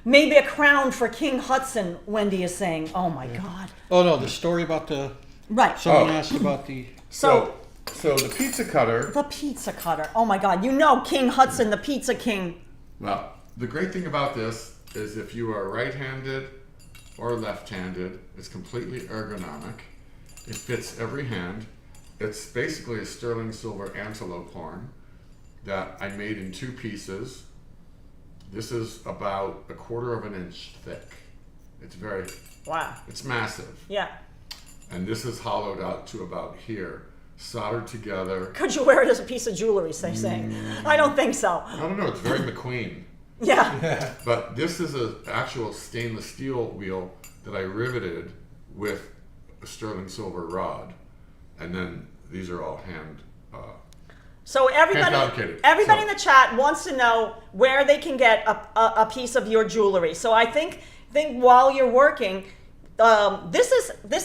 Maybe a crown for King Hudson. Wendy is saying, "Oh my God." Oh no, the story about the. Right. Someone Oh. asked about the. So So the pizza cutter. the pizza cutter. Oh my God! King Hudson, the Pizza King. Well, the great thing about this is if you are right-handed or left-handed, it's completely ergonomic. It fits every hand. It's basically a sterling silver antelope horn that I made in 2 pieces. This is about 1/4 of an inch thick. Wow. It's massive. Yeah. And this is hollowed out to about here, soldered together. Could you wear it as a piece of jewelry? They're saying. I don't think so. I don't know, it's very McQueen. Yeah. But this is an actual stainless steel wheel that I riveted with a sterling silver rod. And then these are all hand. So Hand-fabricated. in the chat wants to know where they can get a piece of your jewelry. So I think think while you're working, this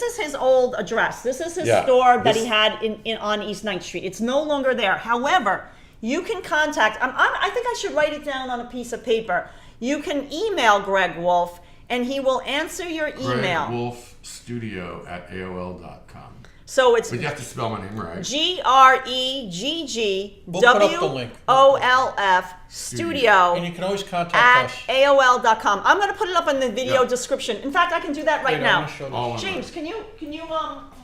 is his old address. This is his Yeah, store that this- he had in on East 9th Street. It's no longer there. However, you can contact. I think I should write it down on a piece of paper. You can email Gregg Wolf, and he will answer your email. greggwolfstudio@aol.com. So it's But you have to spell my name right. We'll put up the link. GREGGWOLF studio And you can always contact at us. AOL.com. I'm going to put it up in the video Yeah. description. In fact, I can do that right Wait, I'm now. gonna show this. All of James, can you hold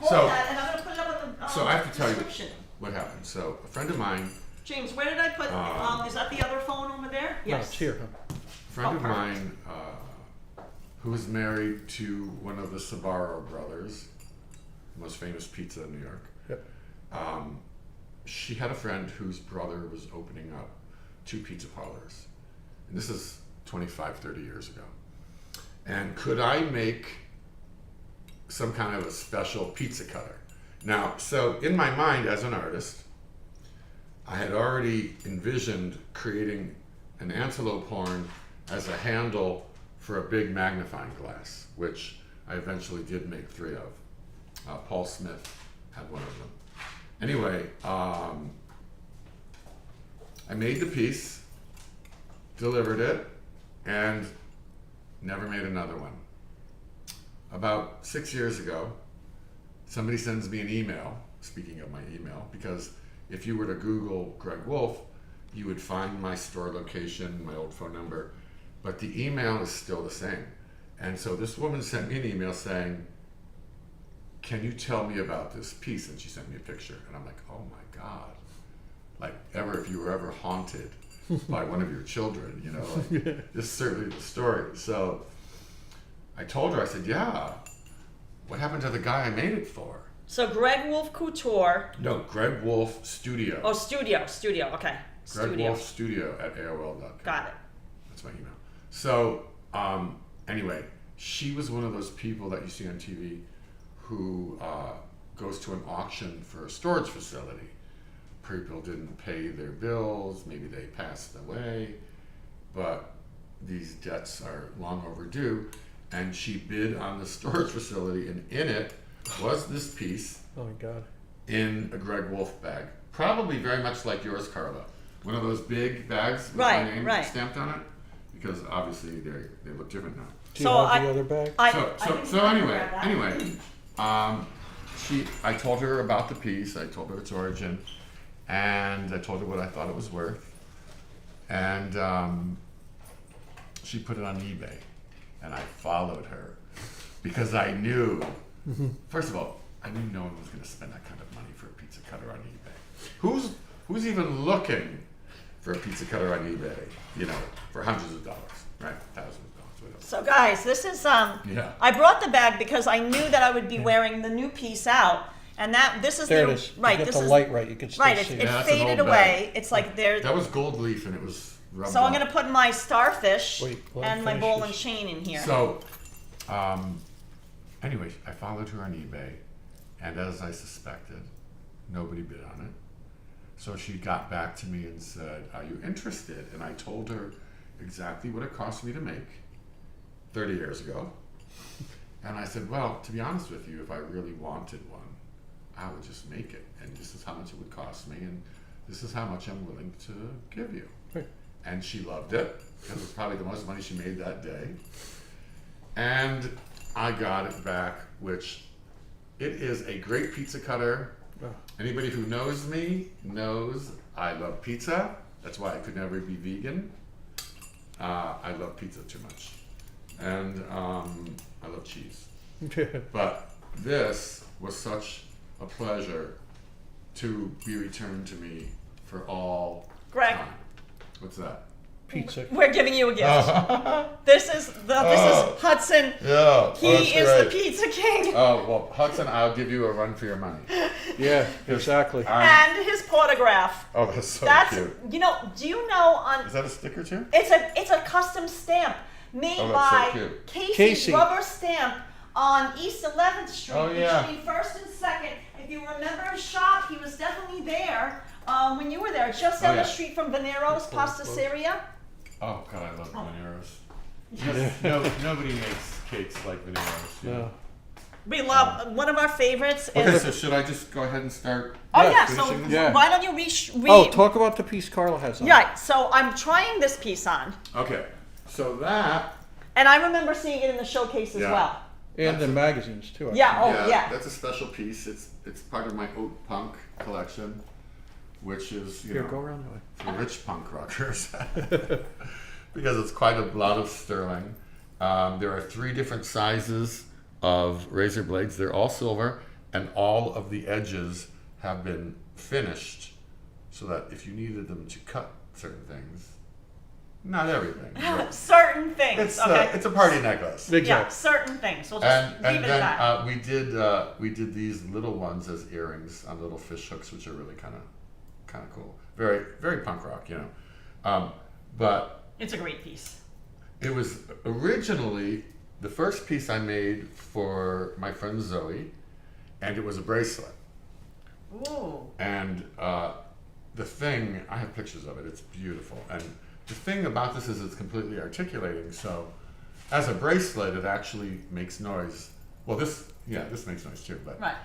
So- that, and I'm going to put it up in the So I have to tell you description. what happened. So a friend of mine, James, where did I put? Is that the other phone over there? No, it's here. Huh? a friend of perfect. mine who was married to one of the Sbarro brothers, the most famous pizza in New York. Yep. She had a friend whose brother was opening up 2 pizza parlors. And this is 25, 30 years ago. And could I make some kind of a special pizza cutter? Now, so in my mind as an artist, I had already envisioned creating an antelope horn as a handle for a big magnifying glass, which I eventually did make 3 of. Paul Smith had one of them. Anyway, I made the piece, delivered it, and never made another one. About 6 years ago, somebody sends me an email, speaking of my email, because if you were to Google Gregg Wolf, you would find my store location, my old phone number, but the email is still the same. And so this woman sent me an email saying, can you tell me about this piece? And she sent me a picture, and I'm like, oh my God. Like, if you were ever haunted by one of your children, you know, like, this is certainly the story. So I told her, I said, yeah, what happened to the guy I made it for? So Gregg Wolf Couture. No, Gregg Wolf Studio. Oh, studio, okay. Gregg Studio. Wolf Studio at AOL.com. Got it. That's my email. So, anyway, she was one of those people that you see on TV who goes to an auction for a storage facility. People didn't pay their bills, maybe they passed away, but these debts are long overdue. And she bid on the storage facility, and in it was this piece Oh my God. in a Gregg Wolf bag. Probably very much like yours, Karla. One of those big bags with Right, my name right. stamped on it, because obviously they look different now. Do you So have the I- other bag? I Anyway, I told her about the piece. I told her its origin, and I told her what I thought it was worth, and she put it on eBay, and I followed her because I knew. First of all, I knew no one was going to spend that kind of money for a pizza cutter on eBay. Who's even looking for a pizza cutter on eBay? You know, for hundreds of dollars, right? Thousands of dollars, whatever. So guys, this is Yeah. I brought the bag because I knew that I would be wearing the new piece out, and this is There the it is. right. You this get the is light right. You can still right. see It it. Yeah, that's an faded old away. bag. It's like there. That was gold leaf, and it was rubbed So I'm off. gonna put my starfish Wait, let and him my finish ball this. and chain in here. So, anyway, I followed her on eBay, and as I suspected, nobody bid on it. So she got back to me and said, are you interested? And I told her exactly what it cost me to make 30 years ago. And I said, well, to be honest with you, if I really wanted one, I would just make it. And this is how much it would cost me, and this is how much I'm willing to give you. Right. And she loved it. It was probably the most money she made that day. And I got it back, which it is a great pizza cutter. Oh. Anybody who knows me knows I love pizza. That's why I could never be vegan. I love pizza too much. And I love cheese. But this was such a pleasure to be returned to me for all Greg. time. What's that? Pizza. We're giving you a gift. This is Hudson. Yeah, He is the pizza king. Oh, well, Hudson, I'll give you a run for your money. Yeah, exactly. And his autograph. Oh, that's so That's cute. do you know on Is that a sticker too? it's a custom stamp made Oh, that's by so cute. Casey's Rubber Stamp on East 11th Street Oh, yeah. between 1st and 2nd. If you remember his shop, he was definitely there when you were there, just down yeah. the street from Venero's Pastisseria. Oh, God, I love Maneros. Nobody makes cakes like Veneros. You know? No. We love, one of our favorites Okay, is, so should I just go ahead and start? oh Yeah, yeah, so finishing this? Yeah. why don't you Oh, talk about the piece Carla has on. Yeah, so I'm trying this piece on, Okay, so that. and I remember seeing it in the showcase as Yeah. well. And in magazines too. I Yeah, think. oh yeah. That's a special piece. It's part of my oat punk collection, which is Here, go around the way. for rich punk rockers because it's quite a lot of sterling. There are 3 different sizes of razor blades. They're all silver, and all of the edges have been finished so that if you needed them to cut certain things, not everything, but Certain things, okay? it's a party necklace. Yeah, Exactly. certain things. We'll just And leave it at that. then we did these little ones as earrings on little fish hooks, which are really kind of cool. Very very punk rock, you know. But It's a great piece. it was originally the first piece I made for my friend Zoe, and it was a bracelet. Ooh. And the thing, I have pictures of it. It's beautiful. And the thing about this is it's completely articulating. So as a bracelet, it actually makes noise. Well, this makes noise too. But Right.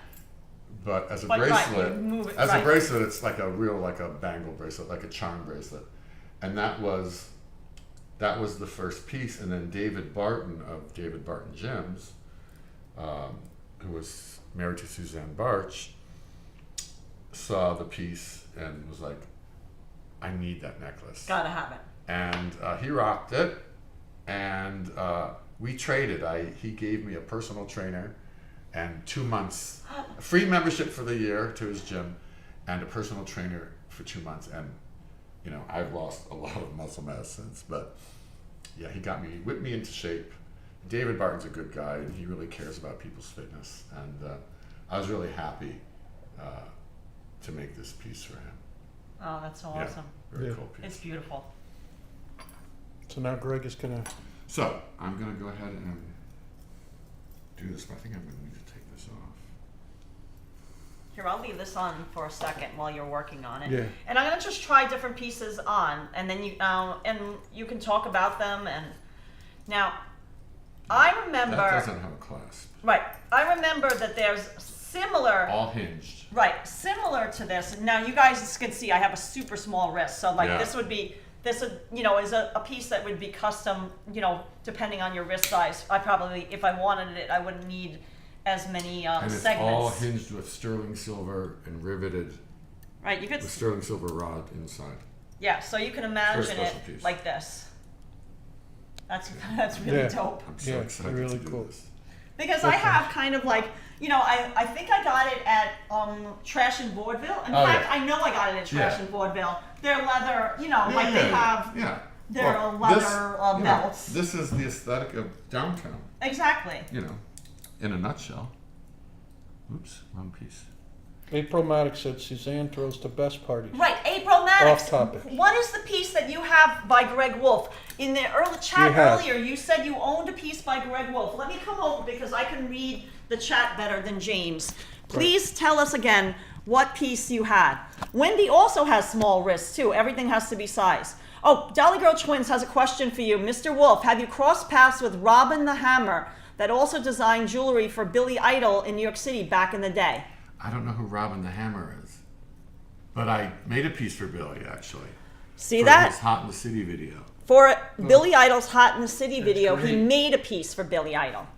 but as a But right, bracelet, you move it, as right. a bracelet, it's like a real like a bangle bracelet, like a charm bracelet. And that was the first piece. And then David Barton of David Barton Gems, who was married to Suzanne Barch, saw the piece and was like, I need that necklace. Gotta have it. And he rocked it, and we traded. He gave me a personal trainer and 2 months, free membership for the year to his gym, and a personal trainer for 2 months. And you know, I've lost a lot of muscle mass since, but yeah, he whipped me into shape. David Barton's a good guy, and he really cares about people's fitness. And I was really happy to make this piece for him. Oh, that's so Yeah, awesome. very Yeah. cool piece. It's beautiful. So now Greg is gonna. So I'm gonna go ahead and do this, but I think I'm gonna need to take this off. Here, I'll leave this on for a second while you're working on it. Yeah. And I'm gonna just try different pieces on, and then you can talk about them. And now, I remember. That doesn't have a clasp. Right. I remember that there's similar. All hinged. Right, similar to this. Now you guys can see I have a super small wrist, so like Yeah. this would is a piece that would be custom, depending on your wrist size. I probably, if I wanted it, I wouldn't need as many And it's segments. all hinged with sterling silver and riveted Right, you could, with sterling silver rod inside. yeah. So you can imagine it special piece. like this. That's really Yeah. dope. I'm so Yeah, excited really to do cool. this. Because I have kind of like, I think I got it at Trash and Vaudeville. In Oh, fact, yeah. I know I got it at Trash Yeah. and Vaudeville. They're leather, like they have Yeah. their Well, leather this, belts. This is the aesthetic of downtown, Exactly. in a nutshell. Oops, wrong piece. April Maddox said Suzanne throws the best parties. Right, April Maddox. Off topic. What is the piece that you have by Greg Wolf? In the early chat We have. earlier, you said you owned a piece by Greg Wolf. Let me come over because I can read the chat better than James. Please tell us again what piece you had. Wendy also has small wrists too. Everything has to be size. Oh, Dolly Girl Twins has a question for you. Mr. Wolf, have you crossed paths with Robin the Hammer that also designed jewelry for Billy Idol in New York City back in the day? I don't know who Robin the Hammer is, but I made a piece for Billy actually. See for that? his Hot in the City video. For Billy Idol's Hot in the City video, he great. made a piece for Billy Idol.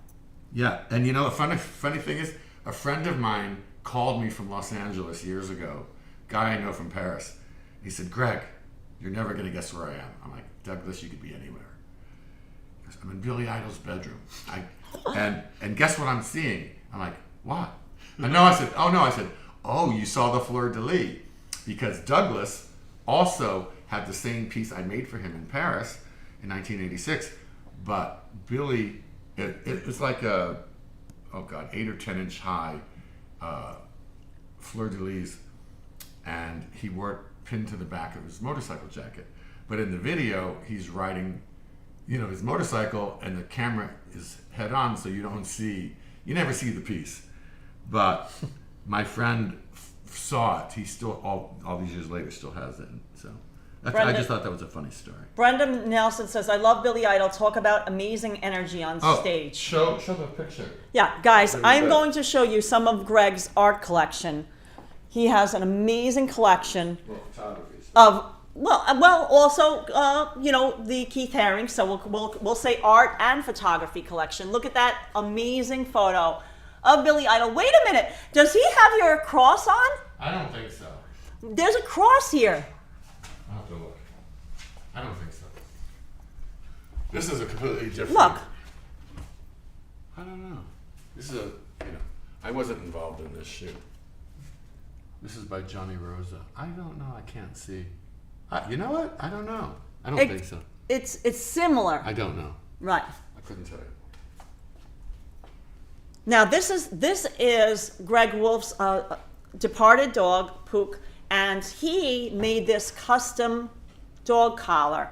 Yeah, and the funny thing is, a friend of mine called me from Los Angeles years ago, guy I know from Paris. He said, Greg, you're never going to guess where I am. I'm like, Douglas, you could be anywhere. He goes, I'm in Billy Idol's bedroom. And guess what I'm seeing? I'm like, what? I said, oh, you saw the fleur-de-lis. Because Douglas also had the same piece I made for him in Paris in 1986. But Billy, it was like a, 8 or 10 inch high fleur-de-lis. And he wore it pinned to the back of his motorcycle jacket. But in the video, he's riding, his motorcycle, and the camera is head on, so you never see the piece. But my friend saw it. He still, all these years later, still has it. So Brenda- I just thought that was a funny story. Brenda Nelson says, I love Billy Idol. Talk about amazing energy on stage. Show the picture. Yeah, guys, What is I'm that? going to show you some of Gregg's art collection. He has an amazing collection Well, photography. of, also, the Keith Haring. So we'll say art and photography collection. Look at that amazing photo of Billy Idol. Wait a minute. Does he have your cross on? I don't think so. There's a cross here. I'll have to look. I don't think so. This is a completely different. Look. I don't know. This is I wasn't involved in this shoot. This is by Johnny Rosa. I don't know. I can't see. You know what? I don't know. I don't think so. It's similar. I don't know. Right. I couldn't tell you. Now this is Gregg Wolf's departed dog, Pook, and he made this custom dog collar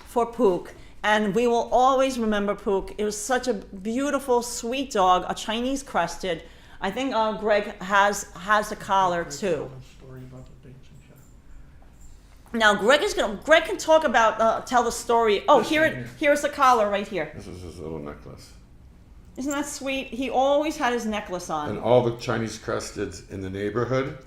for Pook, and we will always remember Pook. It was such a beautiful, sweet dog, a Chinese crested. I think Gregg has a collar too. Story about the dancing show. Now Gregg can talk about tell the story. Oh, here's the collar right here. This is his little necklace. Isn't that sweet? He always had his necklace on. And all the Chinese cresteds in the neighborhood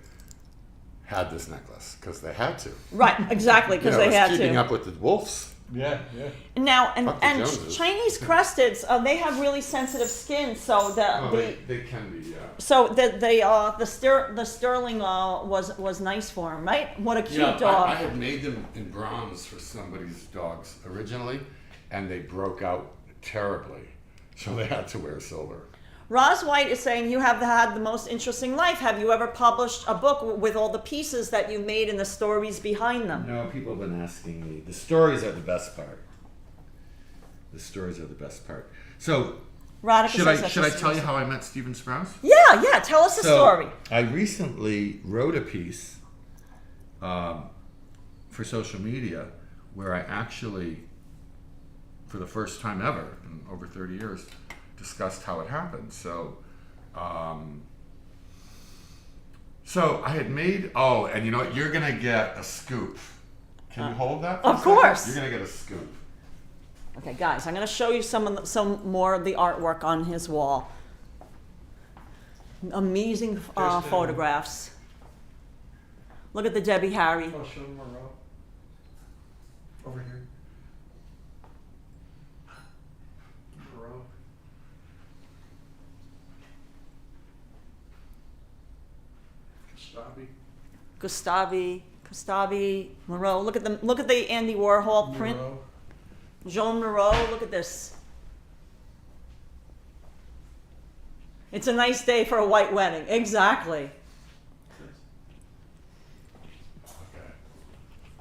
had this necklace because they had to. Right, exactly, because they had keeping to. up with the wolves. Yeah, yeah. Now, Fuck the and Joneses. Chinese cresteds, they have really sensitive skin, so They can be, yeah. so the sterling was nice for him, right? What a cute Yeah, dog. I had made them in bronze for somebody's dogs originally, and they broke out terribly, so they had to wear silver. Roz White is saying, you have had the most interesting life. Have you ever published a book with all the pieces that you made and the stories behind them? No, people have been asking me. The stories are the best part. The stories are the best part. So, Radhika Should says I that's tell you how I met Stephen Sprouse? Yeah, tell us the story. I recently wrote a piece For social media, where I actually, for the first time ever in over 30 years, discussed how it happened. So I had made, and you know what? You're gonna get a scoop. Can you hold that? For Of a second? course. You're gonna get a scoop. Okay, guys, I'm going to show you some more of the artwork on his wall. Amazing There's the- photographs. Look at the Debbie Harry. Oh, show them around. Over here. Moreau. Gustavi Moreau. Look at the Andy Warhol print. Moreau. Joan Moreau. Look at this. It's a nice day for a white wedding. Exactly. Okay.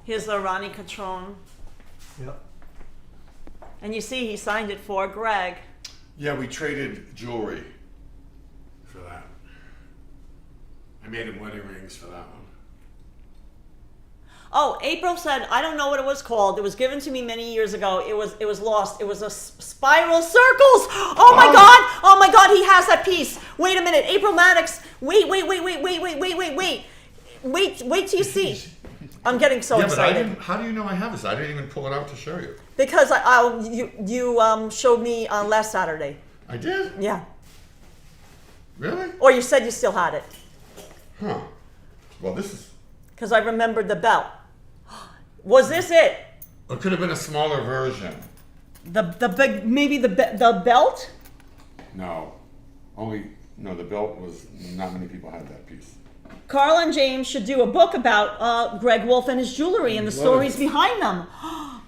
Here's the Ronnie Catron. Yep. And you see he signed it for Gregg. Yeah, we traded jewelry for that. I made him wedding rings for that one. Oh, April said, I don't know what it was called. It was given to me many years ago. It was lost. It was a spiral circles. Oh my God. Oh my God. He has that piece. Wait a minute. April Maddox. Wait till you see. I'm getting so excited. How do you know I have this? I didn't even pull it out to show you. Because you showed me last Saturday. I did? Yeah. Really? Or you said you still had it. Huh. Well, this is... Because I remembered the belt. Was this it? It could have been a smaller version. The big, maybe the belt? No. The belt was... Not many people had that piece. Carl and James should do a book about Gregg Wolf and his jewelry and the stories behind them. I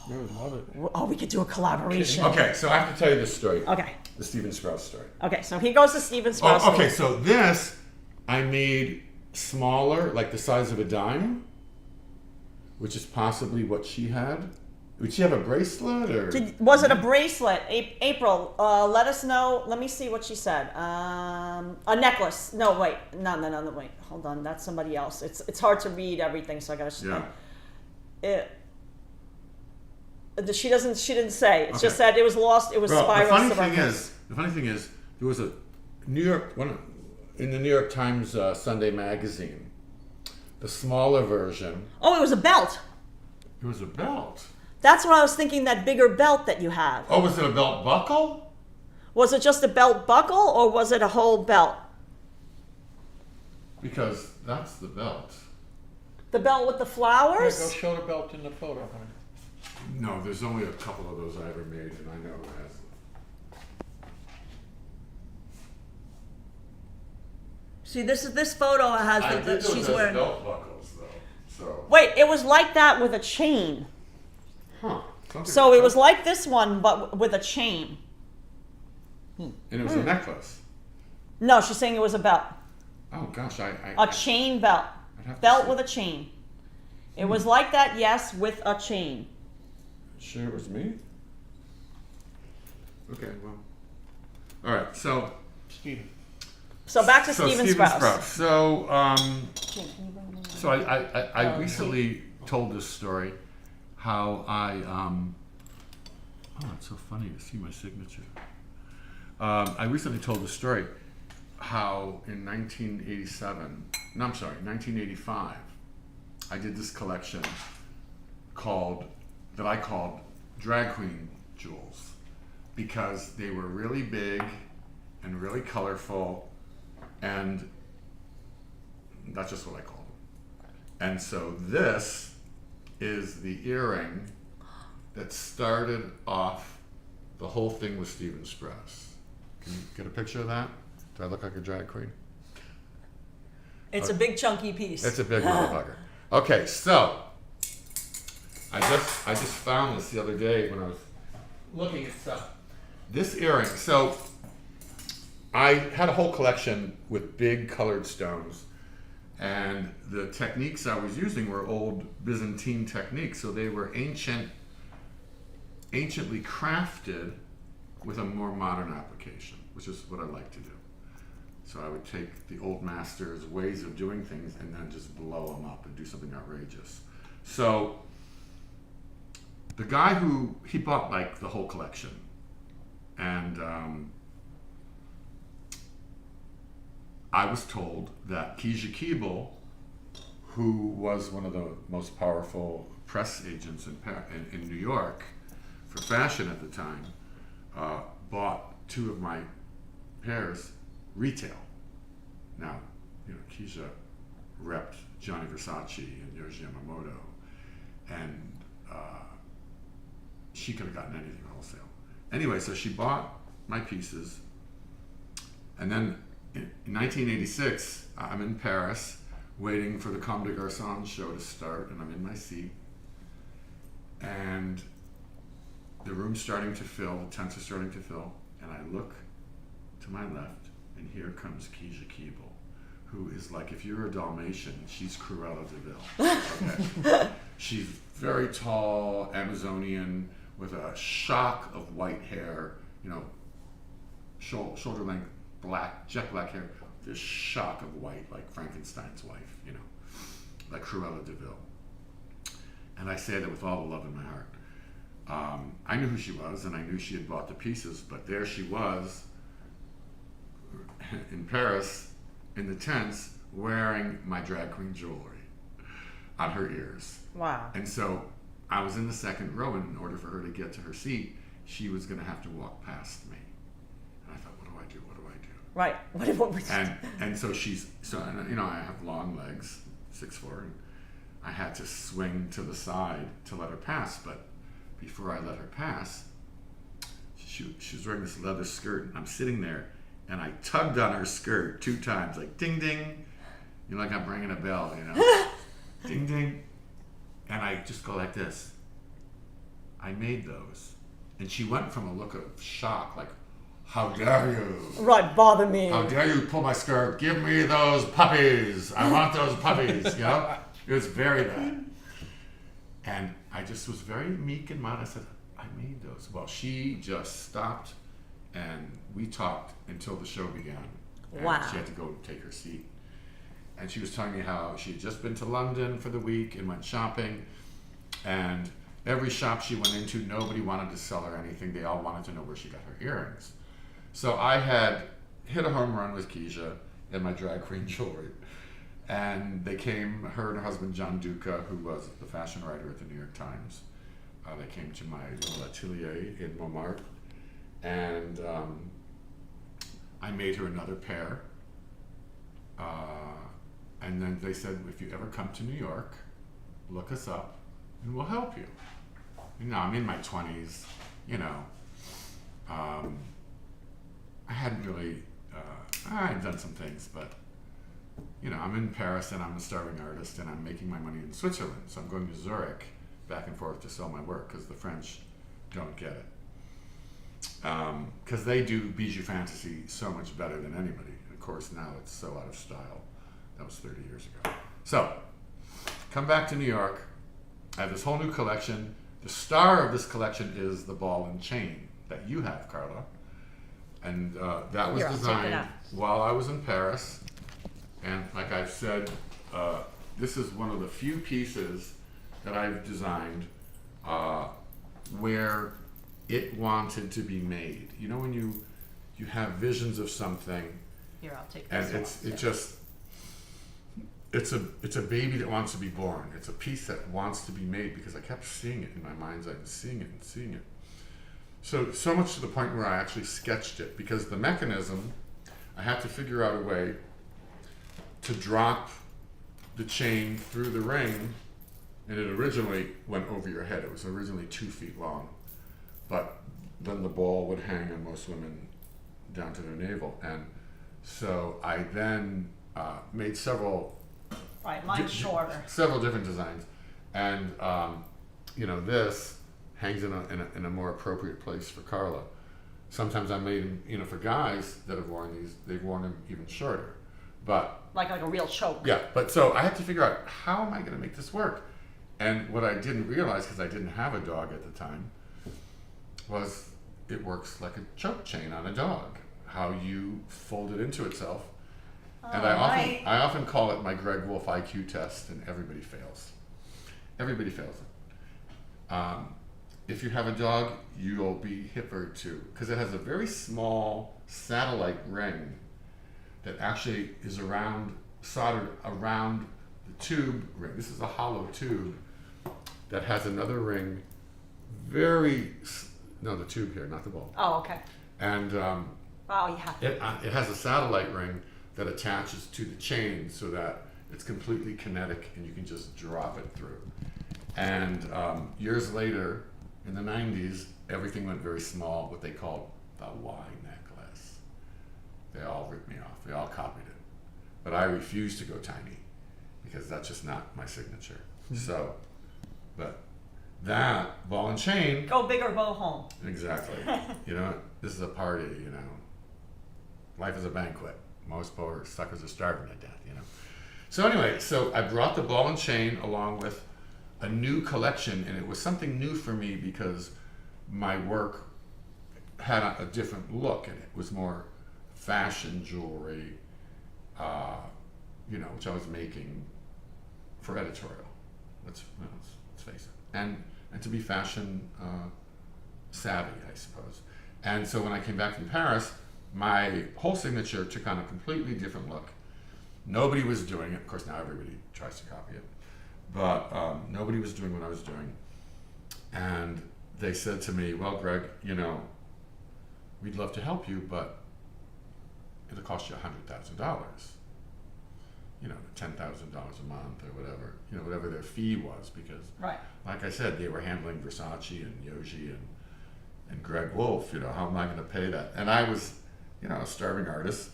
would love it. Oh, we could do a collaboration. Okay, so I have to tell you this story. Okay. The Stephen Sprouse story. Okay, so he goes to Stephen Sprouse. Oh, okay, so this I made smaller, like the size of a dime, which is possibly what she had. Would she have a bracelet or? Was it a bracelet? April, let us know. Let me see what she said. A necklace. No, wait. No, wait. Hold on. That's somebody else. It's hard to read everything, so I gotta. Yeah. She didn't say. It's Okay. just that it was lost. It was Well, spiral. the funny thing is, there was a in the New York Times Sunday magazine, the smaller version. Oh, it was a belt. It was a belt. That's what I was thinking, that bigger belt that you have. Oh, was it a belt buckle? Was it just a belt buckle or was it a whole belt? Because that's the belt. The belt with the Here, flowers? go show the belt in the photo, honey. No, there's only a couple of those I ever made, and I know who has them. See, this photo has I that did those she's as wearing. belt buckles, though. So. Wait, it was like that with a chain. Huh. Something So like it was that. like this one, but with a chain. And it was a necklace. No, she's saying it was a belt. Oh gosh, A chain belt. I'd have to Belt see. with a chain. It was like that, yes, with a chain. Sure, it was me. Okay, well. All right, so. Steven. So back to Stephen Sprouse. So I recently told this story how oh, it's so funny to see my signature. I recently told the story how in 1985, I did this collection that I called Drag Queen Jewels, because they were really big and really colorful, and that's just what I called them. And so this is the earring that started off the whole thing with Stephen Sprouse. Can you get a picture of that? Do I look like a drag queen? It's a big chunky piece. It's a big motherfucker. Okay, so I just found this the other day when I was looking at stuff. This earring. So I had a whole collection with big colored stones, and the techniques I was using were old Byzantine techniques. So they were anciently crafted with a more modern application, which is what I like to do. So I would take the old masters' ways of doing things and then just blow them up and do something outrageous. So the guy he bought like the whole collection, and I was told that Keisha Keeble, who was one of the most powerful press agents in New York for fashion at the time, bought two of my pairs retail. Now, Keisha repped Gianni Versace and Yohji Yamamoto, and she could have gotten anything wholesale. Anyway, so she bought my pieces, and then in 1986, I'm in Paris waiting for the Comme des Garçons show to start, and I'm in my seat, and the room's starting to fill, the tents are starting to fill, and I look to my left, and here comes Keisha Keeble, who is like, if you're a Dalmatian, she's Cruella de Vil. Okay? She's very tall, Amazonian, with a shock of white hair, shoulder length, jet black hair, this shock of white, like Frankenstein's wife, like Cruella de Vil. And I say that with all the love in my heart. I knew who she was, and I knew she had bought the pieces, but there she was in Paris, in the tents, wearing my drag queen jewelry on her ears. Wow. And so I was in the second row, and in order for her to get to her seat, she was going to have to walk past me. And I thought, what do I do? What do I do? Right. What we And so I have long legs, 6'4", and I had to swing to the side to let her pass. But before I let her pass, she was wearing this leather skirt, and I'm sitting there, and I tugged on her skirt 2 times, like ding ding, like I'm ringing a bell, ding ding, and I just go like this. I made those, and she went from a look of shock, like, how dare you? Right, bother me. How dare you pull my skirt? Give me those puppies. I want those puppies. It was very bad. And I just was very meek and mild. I said, I made those. Well, she just stopped, and we talked until the show began. And Wow. She had to go take her seat. And she was telling me how she had just been to London for the week and went shopping. And every shop she went into, nobody wanted to sell her anything. They all wanted to know where she got her earrings. So I had hit a home run with Keisha and my drag queen jewelry. And they came, her and her husband John Duca, who was the fashion writer at the New York Times, they came to my little atelier in Montmartre, and I made her another pair. And then they said, if you ever come to New York, look us up and we'll help you. You know, I'm in my 20s, you know. I hadn't really, I had done some things, but, you know, I'm in Paris and I'm a starving artist and I'm making my money in Switzerland. So I'm going to Zurich back and forth to sell my work because the French don't get it. Because they do bijou fantasy so much better than anybody. And of course, now it's so out of style. That was 30 years ago. So, come back to New York. I have this whole new collection. The star of this collection is the ball and chain that you have, Karla. And that was Here, I'll take it designed out. while I was in Paris. And like I've said, this is one of the few pieces that I've designed where it wanted to be made. You know when you have visions of something, Here, I'll take and this off. it's a baby that wants to be born. It's a piece that wants to be made because I kept seeing it in my mind's eye and seeing it and seeing it. So much to the point where I actually sketched it because the mechanism, I had to figure out a way to drop the chain through the ring, and it originally went over your head. It was originally 2 feet long, but then the ball would hang on most women down to their navel. And so I then made several Right, mine's shorter. several different designs, and you know, this hangs in a more appropriate place for Karla. Sometimes I made them, you know, for guys that have worn these, they've worn them even shorter, but Like a real choke. yeah. But so I had to figure out how am I going to make this work, and what I didn't realize because I didn't have a dog at the time was it works like a choke chain on a dog. How you fold it into itself. And right. I often call it my Gregg Wolf IQ test, and everybody fails. Everybody fails it. If you have a dog, you'll be hipper too, because it has a very small satellite ring that actually is soldered around the tube ring. This is a hollow tube that has another ring, the tube here, not the ball. Oh, okay. And Oh, yeah. it has a satellite ring that attaches to the chain so that it's completely kinetic and you can just drop it through. And years later, in the 90s, everything went very small, what they called the Y necklace. They all ripped me off. They all copied it. But I refused to go tiny because that's just not my signature. So, but that ball and chain. Go big or go home. Exactly. You know, this is a party, you know. Life is a banquet. Most poor suckers are starving to death, you know. So anyway, so I brought the ball and chain along with a new collection, and it was something new for me because my work had a different look, and it was more fashion jewelry, you know, which I was making for editorial. Let's face it, and to be fashion savvy, I suppose. And so when I came back from Paris, my whole signature took on a completely different look. Nobody was doing it. Of course, now everybody tries to copy it. But nobody was doing what I was doing. And they said to me, well, Gregg, you know, we'd love to help you, but it'll cost you $100,000. You know, $10,000 a month or whatever, you know, whatever their fee was, because, Right. like I said, they were handling Versace and Yohji and Gregg Wolf. You know, how am I going to pay that? And I was, you know, a starving artist,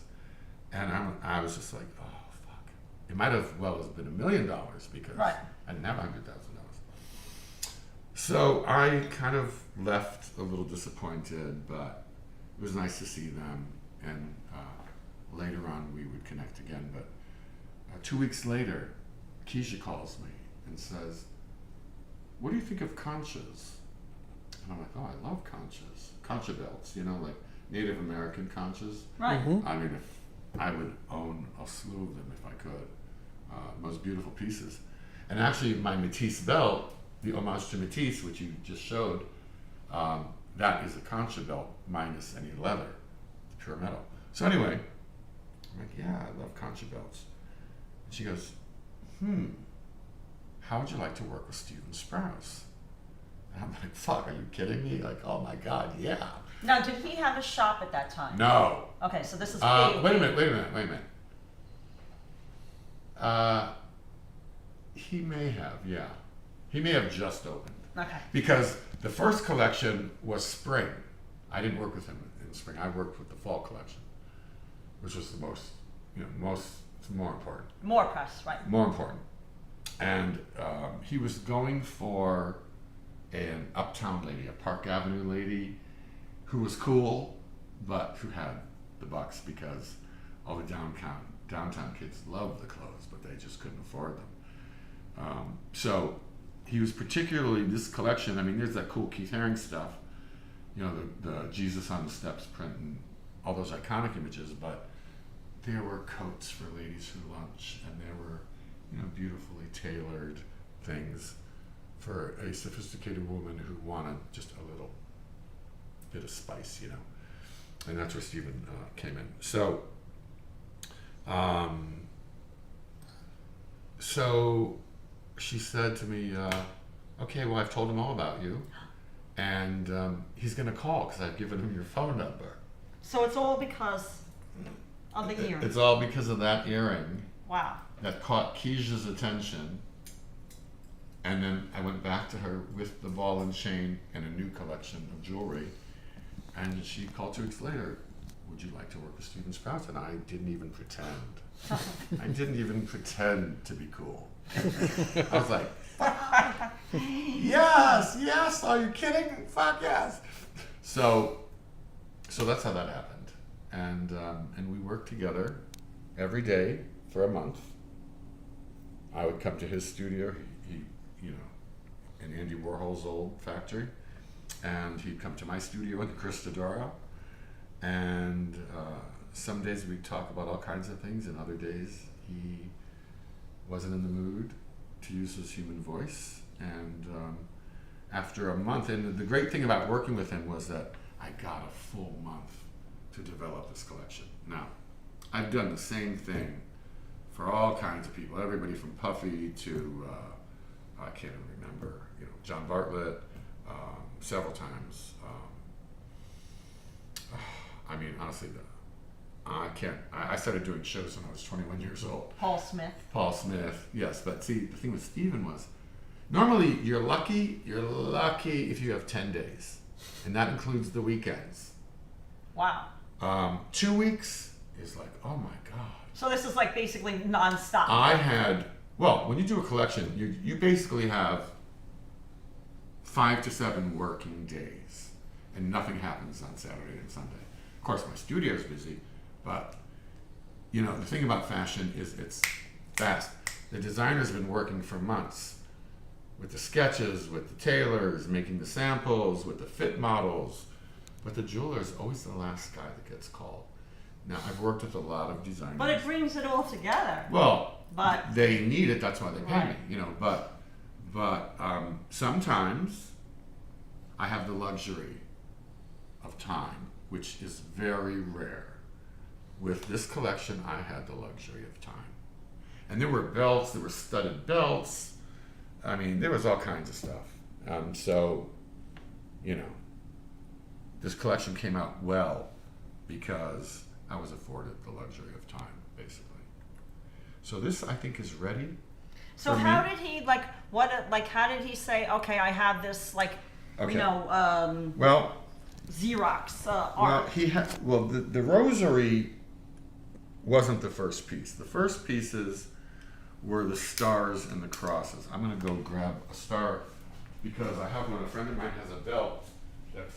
and I was just like, oh fuck, it might have well as been $1 million because Right. I didn't have $100,000. So I kind of left a little disappointed, but it was nice to see them, and later on we would connect again. But 2 weeks later, Keisha calls me and says, what do you think of conchas? And I'm like, oh, I love conchas. Concha belts, you know, like Native American conchas. Right. I mean, if I would own a slew of them if I could. Most beautiful pieces. And actually, my Matisse belt, the homage to Matisse, which you just showed, that is a concha belt minus any leather, pure metal. So anyway, I'm like, yeah, I love concha belts. She goes, how would you like to work with Stephen Sprouse? And I'm like, fuck, are you kidding me? Like, oh my God, yeah. Now, did he have a shop at that time? No. Okay, so this is Wait a minute. He may have, yeah. He may have just opened. Okay. Because the first collection was spring. I didn't work with him in the spring. I worked with the fall collection, which was the most, it's more important. More press, right? More important. And he was going for an uptown lady, a Park Avenue lady, who was cool, but who had the bucks, because all the downtown kids loved the clothes, but they just couldn't afford them. So he was particularly, this collection, I mean, there's that cool Keith Haring stuff, the Jesus on the Steps print and all those iconic images, but there were coats for ladies who lunch, and there were, beautifully tailored things for a sophisticated woman who wanted just a little bit of spice, and that's where Stephen came in. So she said to me, okay, well, I've told him all about you, and he's going to call because I've given him your phone number. So it's all because of the earring. It's all because of that earring. Wow. That caught Keisha's attention, and then I went back to her with the ball and chain and a new collection of jewelry, and she called 2 weeks later, would you like to work with Stephen Sprouse? And I didn't even pretend. I didn't even pretend to be cool. I was like, yes, are you kidding? Fuck yes. So that's how that happened. And we worked together every day for a month. I would come to his studio, he in Andy Warhol's old factory, and he'd come to my studio in Cristodoro, and some days we'd talk about all kinds of things, and other days he wasn't in the mood to use his human voice. And after a month, and the great thing about working with him was that I got a full month to develop this collection. Now, I've done the same thing for all kinds of people, everybody from Puffy to, I can't even remember, John Bartlett, several times. I mean, honestly, I started doing shows when I was 21 years old. Paul Smith, yes, but see, the thing with Stephen was, normally you're lucky if you have 10 days, and that includes the weekends. Wow. 2 weeks is like, oh my God. So this is like basically nonstop. When you do a collection, you basically have 5 to 7 working days, and nothing happens on Saturday and Sunday. Of course, my studio's busy, but the thing about fashion is it's fast. The designer's been working for months with the sketches, with the tailors, making the samples, with the fit models, but the jeweler's always the last guy that gets called. Now, I've worked with a lot of designers. But it brings it all together. Well, but they need it, that's why they pay right. me, but sometimes I have the luxury of time, which is very rare. With this collection, I had the luxury of time. And there were belts, there were studded belts. I mean, there was all kinds of stuff. This collection came out well because I was afforded the luxury of time, basically. So this, I think, is ready. So how did he how did he say, okay, I have this Xerox art? The rosary wasn't the first piece. The first pieces were the stars and the crosses. I'm gonna go grab a star because I have one. A friend of mine has a belt that's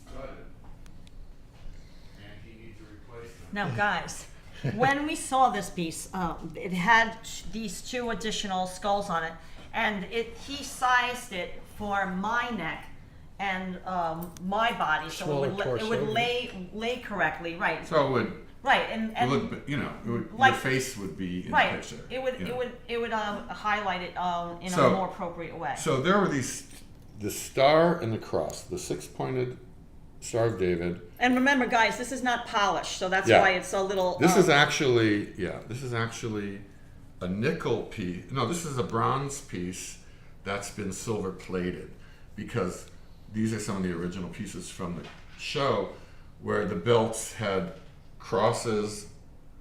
studded, and he needs to replace them. Now, guys, when we saw this piece, it had these 2 additional skulls on it, and he sized it for my neck and my body, so Smaller it would torso. lay correctly, right? So it would. Right, and your face would be in the picture. It would highlight it in So- a more appropriate way. So there were the star and the cross, the 6-pointed Star of David. And remember, guys, this is not polished, so that's Yeah. why it's a little. This is actually a nickel piece. No, this is a bronze piece that's been silver plated, because these are some of the original pieces from the show where the belts had crosses,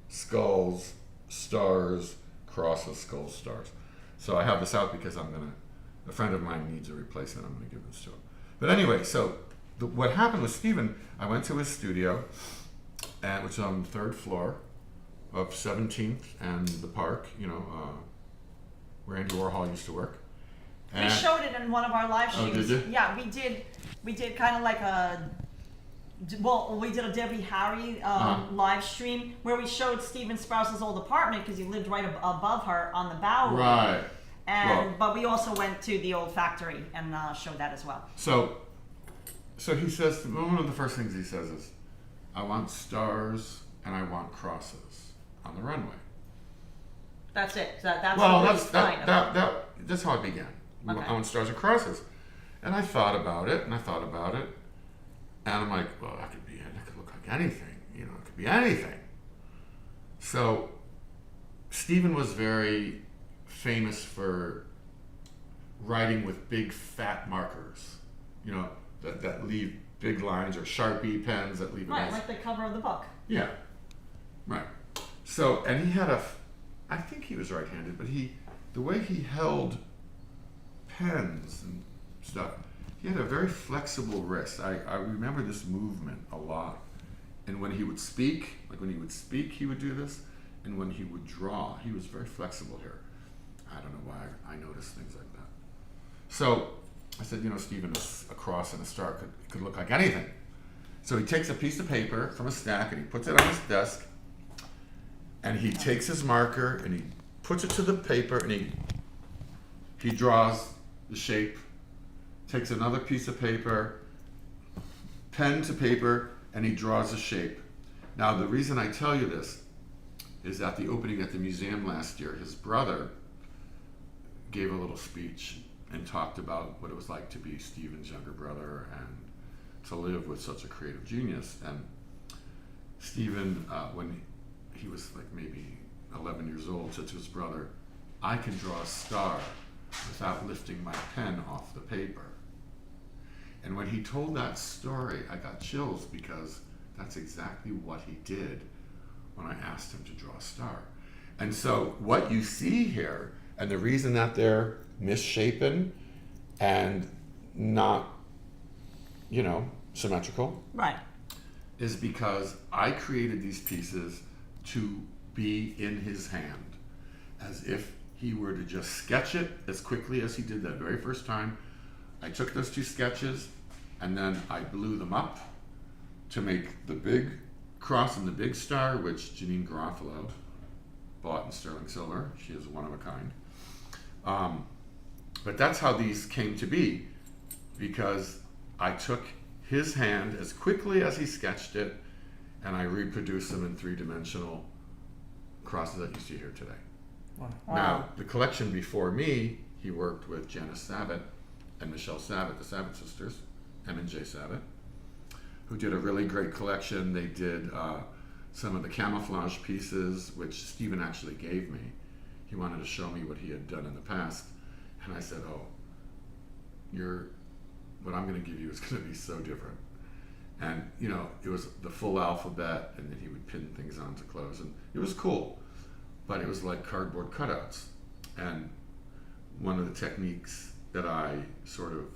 skulls, stars, crosses, skulls, stars. So I have this out because a friend of mine needs a replacement. I'm gonna give this to him. But anyway, so what happened with Stephen, I went to his studio, which is on the 3rd floor of 17th and the Park, where Andy Warhol used to work. We showed it in one of our live streams. Oh, did you? Yeah, we did kind of like we did a Debbie Harry live stream where we showed Stephen Sprouse's old apartment because he lived right above her on the Bowery. Right. But we also went to the old factory and showed that as well. So he says, one of the first things he says is, I want stars and I want crosses on the runway. That's it. That's Well, really that's how it began. Okay. I want stars and crosses. And I thought about it, and I'm like, well, that could look like anything, it could be anything. So Stephen was very famous for writing with big fat markers, that leave big lines, or Sharpie pens that leave right, like the cover of the book. Yeah, right. So, and he had I think he was right-handed, but the way he held pens and stuff, he had a very flexible wrist. I remember this movement a lot. And when he would speak, he would do this. And when he would draw, he was very flexible here. I don't know why I noticed things like that. So I said, Stephen, a cross and a star could look like anything. So he takes a piece of paper from a stack and he puts it on his desk. And he takes his marker and he puts it to the paper and he draws the shape, takes another piece of paper, pen to paper, and he draws a shape. Now, the reason I tell you this is at the opening at the museum last year, his brother gave a little speech and talked about what it was like to be Stephen's younger brother and to live with such a creative genius. And Stephen, when he was like maybe 11 years old, said to his brother, I can draw a star without lifting my pen off the paper. And when he told that story, I got chills because that's exactly what he did when I asked him to draw a star. And so what you see here, and the reason that they're misshapen and not, symmetrical, Right. is because I created these pieces to be in his hand, as if he were to just sketch it as quickly as he did that very first time. I took those 2 sketches and then I blew them up to make the big cross and the big star, which Janine Garofalo bought in sterling silver. She is one of a kind. But that's how these came to be, because I took his hand as quickly as he sketched it and I reproduced them in 3-dimensional crosses that you see here today. Wow. Now, the collection before me, he worked with Janice Sabat and Michelle Sabat, the Sabat sisters, M and J Sabat, who did a really great collection. They did some of the camouflage pieces, which Stephen actually gave me. He wanted to show me what he had done in the past. And I said, what I'm going to give you is going to be so different. And, it was the full alphabet, and then he would pin things onto clothes, and it was cool. But it was like cardboard cutouts. And one of the techniques that I sort of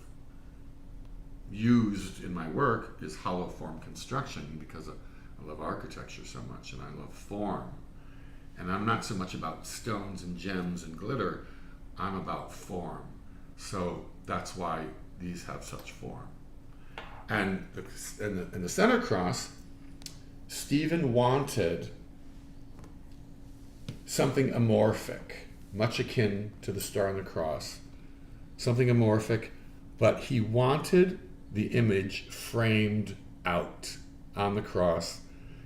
used in my work is hollow form construction, because I love architecture so much and I love form. And I'm not so much about stones and gems and glitter, I'm about form. So that's why these have such form. And in the center cross, Stephen wanted something amorphic, much akin to the star and the cross, something amorphic, but he wanted the image framed out on the cross.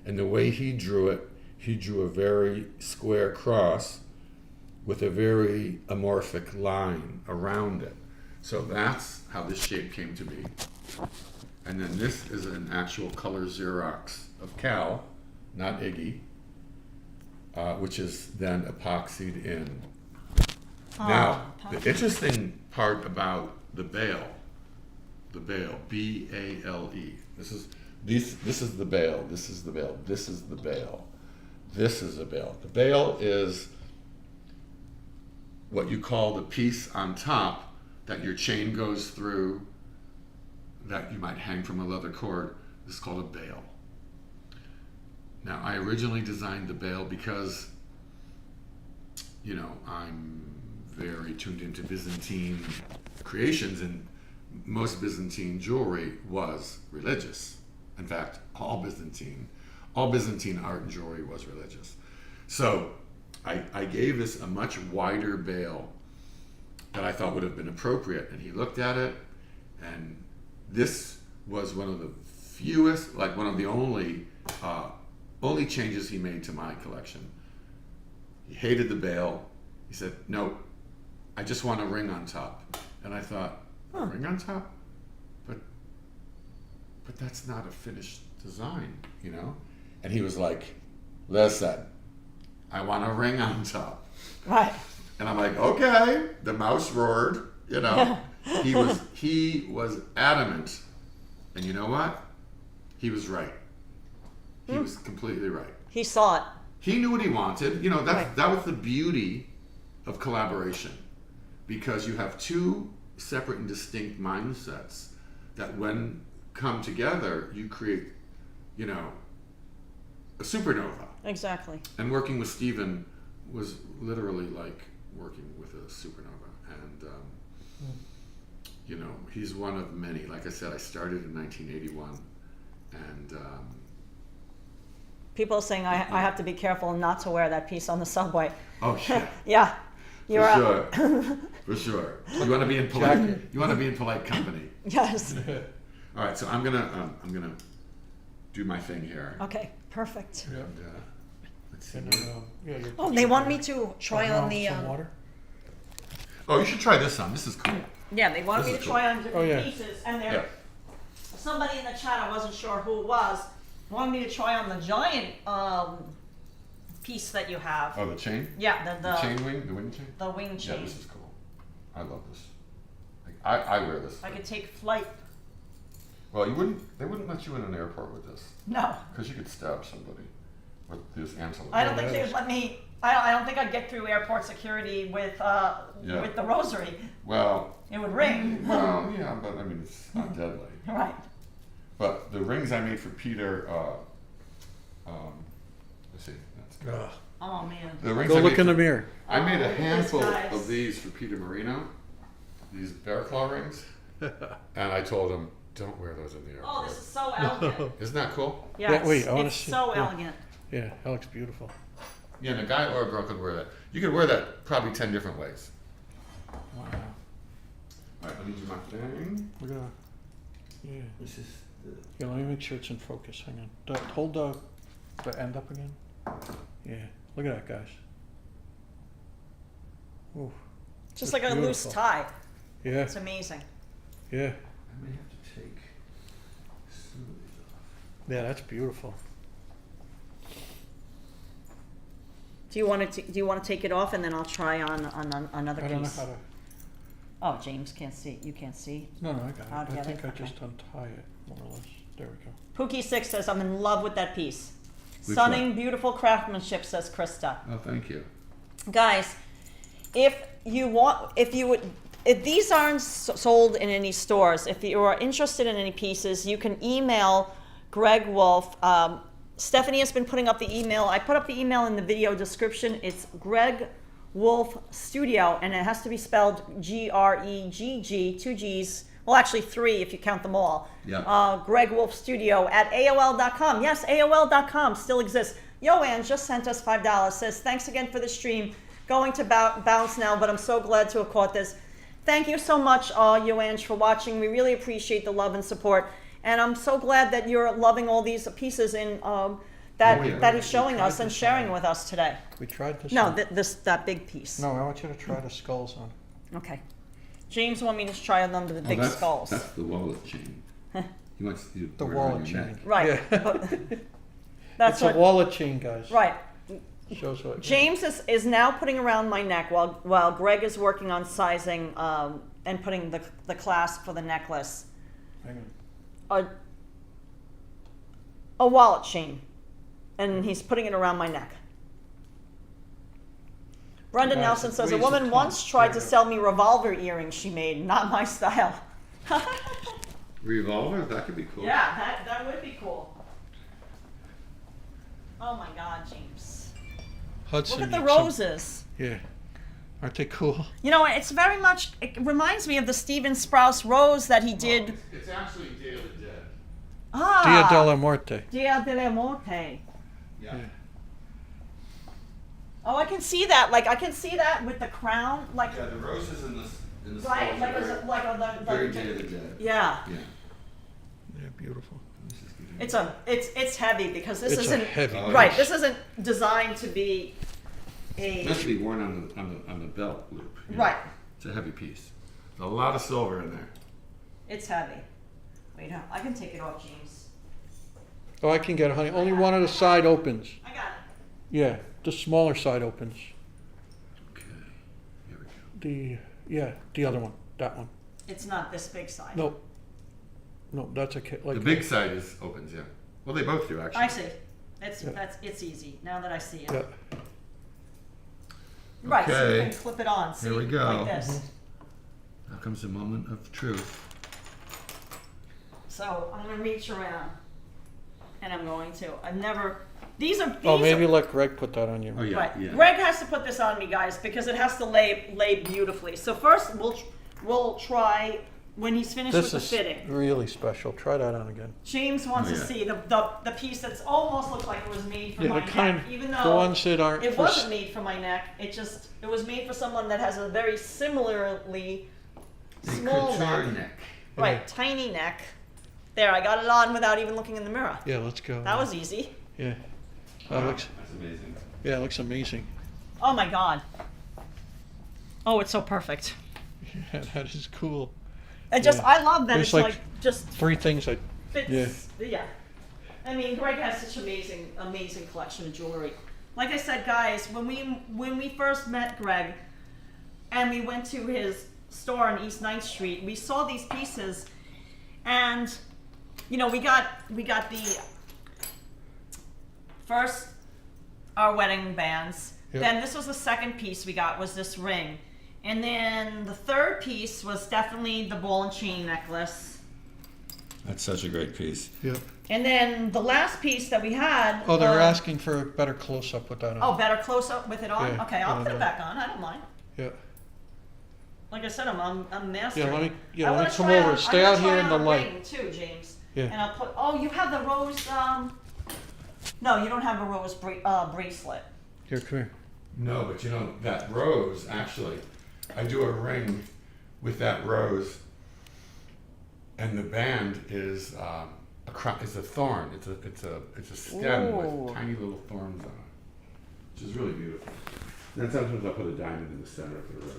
And the way he drew it, he drew a very square cross with a very amorphic line around it. So that's how this shape came to be. And then this is an actual color Xerox of Cal, not Iggy. which is then epoxied in. Now, the interesting part about the bale, B-A-L-E. This is the bale. This is the bale. This is the bale. This is a bale. The bale is what you call the piece on top that your chain goes through, that you might hang from a leather cord. This is called a bale. Now, I originally designed the bale because, you know, I'm very tuned into Byzantine creations, and most Byzantine jewelry was religious. In fact, all Byzantine art and jewelry was religious. So I gave this a much wider bale that I thought would have been appropriate, and he looked at it, and this was one of the fewest, like one of the only changes he made to my collection. He hated the bale. He said, "No, I just want a ring on top." And I thought, a ring on top? But that's not a finished design, you know? And he was like, "Listen, I want a ring on top." Right. And I'm like, "Okay." The mouse roared, you know. He was adamant. And you know what? He was right. He was completely right. He saw it. He knew what he wanted. You know, Right. that was the beauty of collaboration, because you have two separate and distinct mindsets that, when come together, you create, you know, a supernova. Exactly. And working with Stephen was literally like working with a supernova. And, you know, he's one of many. Like I said, I started in 1981. And People are saying I have to be careful not to wear that piece on the subway. oh yeah, Yeah. You're for sure, for sure. You want to be in polite. You want to be in polite company. Yes. All right, so I'm gonna do my thing here. Okay. Perfect. Yeah. And, let's see. And, you're Oh, they want me to try on the. some water. Oh, you should try this on. This is cool. Yeah, they wanted This me is to try on different Oh, yeah. pieces, and Yeah. there, somebody in the chat, I wasn't sure who it was, wanted me to try on the giant piece that you have. Oh, the chain. Yeah, The chain wing, the wing chain. the wing Yeah, chain. this is cool. I love this. Like, I wear this. I could take flight. Well, they wouldn't let you in an airport with this, No, because you could stab somebody with this antelope. I don't think that they is- would let me. I don't think I'd get through airport security with the rosary. Well, It would ring. well, yeah, but I mean, it's not deadly. Right. But the rings I made for Peter, let's see, that's good. Ugh. Oh man. The rings Go I look made in the for- mirror. I made Oh, a look at this, handful guys. of these for Peter Marino, these bear claw rings, and I told him, don't wear those in the airport. Oh, this is so elegant. Isn't that cool? Yes, wait, I wanna it's see- so yeah. elegant. Yeah, that looks beautiful. Yeah, and a guy or a girl could wear that. You could wear that probably 10 different ways. Wow. All right, let me do my thing. Look at that. Yeah. This is the... Yeah, let me make sure it's in focus. Hang on. Hold the end up again. Yeah. Look at that, guys. Ooh. Just That's like a loose beautiful. tie. Yeah. It's amazing. Yeah. I may have to take some of these off. Yeah, that's beautiful. Do you want to take it off and then I'll try on another I don't know piece? how to. Oh, James can't see. You can't see. No, I got it. I'll I get think it, I okay. just untie it, more or less. There we go. Pookie 6 says, I'm in love with that piece. Which Stunning, one? beautiful craftsmanship, says Krista. Oh, thank you. Guys, if these aren't sold in any stores, if you are interested in any pieces, you can email Gregg Wolf. Stephanie has been putting up the email. I put up the email in the video description. It's greggwolfstudio, and it has to be spelled G-R-E-G-G, 2 G's. Well, actually 3 if you count them all. Yeah. greggwolfstudio at AOL.com. Yes, AOL.com still exists. Yoann just sent us $5. Says, thanks again for the stream. Going to bounce now, but I'm so glad to have caught this. Thank you so much, Yoann, for watching. We really appreciate the love and support. And I'm so glad that you're loving all these pieces in that he's showing us and sharing with us today. We tried this. No, one. that big piece. No, I want you to try the skulls on. Okay. James wanted me to try on them the big skulls. That's the wallet chain. He wants you to The wear it on wallet your chain. neck. Right. Yeah. But that's It's a wallet chain, guys. Right. Show us what. James is now putting around my neck while Greg is working on sizing and putting the clasp for the necklace. Hang on. A wallet chain, and he's putting it around my neck. Brenda Guys, Nelson says, a ways to woman come. once tried to There you go. sell me revolver earrings she made, not my style. Revolver? That could be cool. Yeah, that would be cool. Oh my God, James. Hudson. Look at the needs some- roses. Yeah. Aren't they cool? You know, it's very much, it reminds me of the Stephen Sprouse rose that he did. It's actually Day of the Dead. Ah, Dia della Morte. Dia della Morte. Yeah. Oh, I can see that. Like, I can see that with the crown. Like, Yeah, the roses in this right? skulls Like, are is it like on the very Day of the Dead. yeah. Yeah. Yeah, beautiful. This is good. It's heavy because this It's a isn't heavy right. piece. This isn't designed to be a It's meant to be worn on the belt loop. you know. right. It's a heavy piece. A lot of silver in there. It's heavy. Wait, I can take it off, James. Oh, I can get it, honey. Only one of the side opens. I got it. Yeah, the smaller side opens. Okay. Here we go. The other one. That one. It's not this big side. No. No, that's okay. Like The big side is opens, yeah. Well, they both do actually. I see. Yeah. It's easy now that I see it. Yeah. Right, so you Okay. can clip it on. See, Here we go. like this. Now comes the moment of truth. So I'm gonna reach around, and I'm going to. I've never. These are. Oh, these maybe are, let Greg put that on you. Oh yeah, right. yeah. Greg has to put this on me, guys, because it has to lay beautifully. So first, we'll try when he's finished This with the is fitting. really special. Try that on again. James wants Oh, to yeah. see the piece that's almost looked like it was made for Yeah, my the neck, kind, even the though ones that aren't it for wasn't made for my neck. It was made for someone that has a very similarly small neck. neck. Right, tiny neck. There, I got it on without even looking in the mirror. Yeah, let's go. That was easy. Yeah. That looks. That's amazing. Yeah, it looks amazing. Oh my God. Oh, it's so perfect. Yeah, that is cool. And just, Yeah. I love that There's it's like like just Three things I. fits. Yeah. I mean, Greg has such amazing collection of jewelry. Like I said, guys, when we first met Greg, and we went to his store on East 9th Street, we saw these pieces, and you know, we got the first our wedding bands. Yep. Then this was the second piece we got, was this ring. And then the third piece was definitely the ball and chain necklace. That's such a great piece. Yeah. And then the last piece that we had. Oh, they're asking for a better close up with that on. Oh, better close up with it on? Yeah, Okay, I'll I put it know. back on. I don't mind. Yeah. Like I said, I'm mastering. Yeah, let me. I Yeah, let wanna me come try over. on- Stay I'm out gonna here try in the on a light. ring too, James. Yeah. And I'll put. Oh, you have the rose. No, you don't have a rose bracelet. Here, come here. No, but you know, that rose, actually, I do a ring with that rose, and the band is it's a thorn. It's a stem Ooh. with tiny little thorns on it, which is really beautiful. Then sometimes I'll put a diamond in the center of the rose.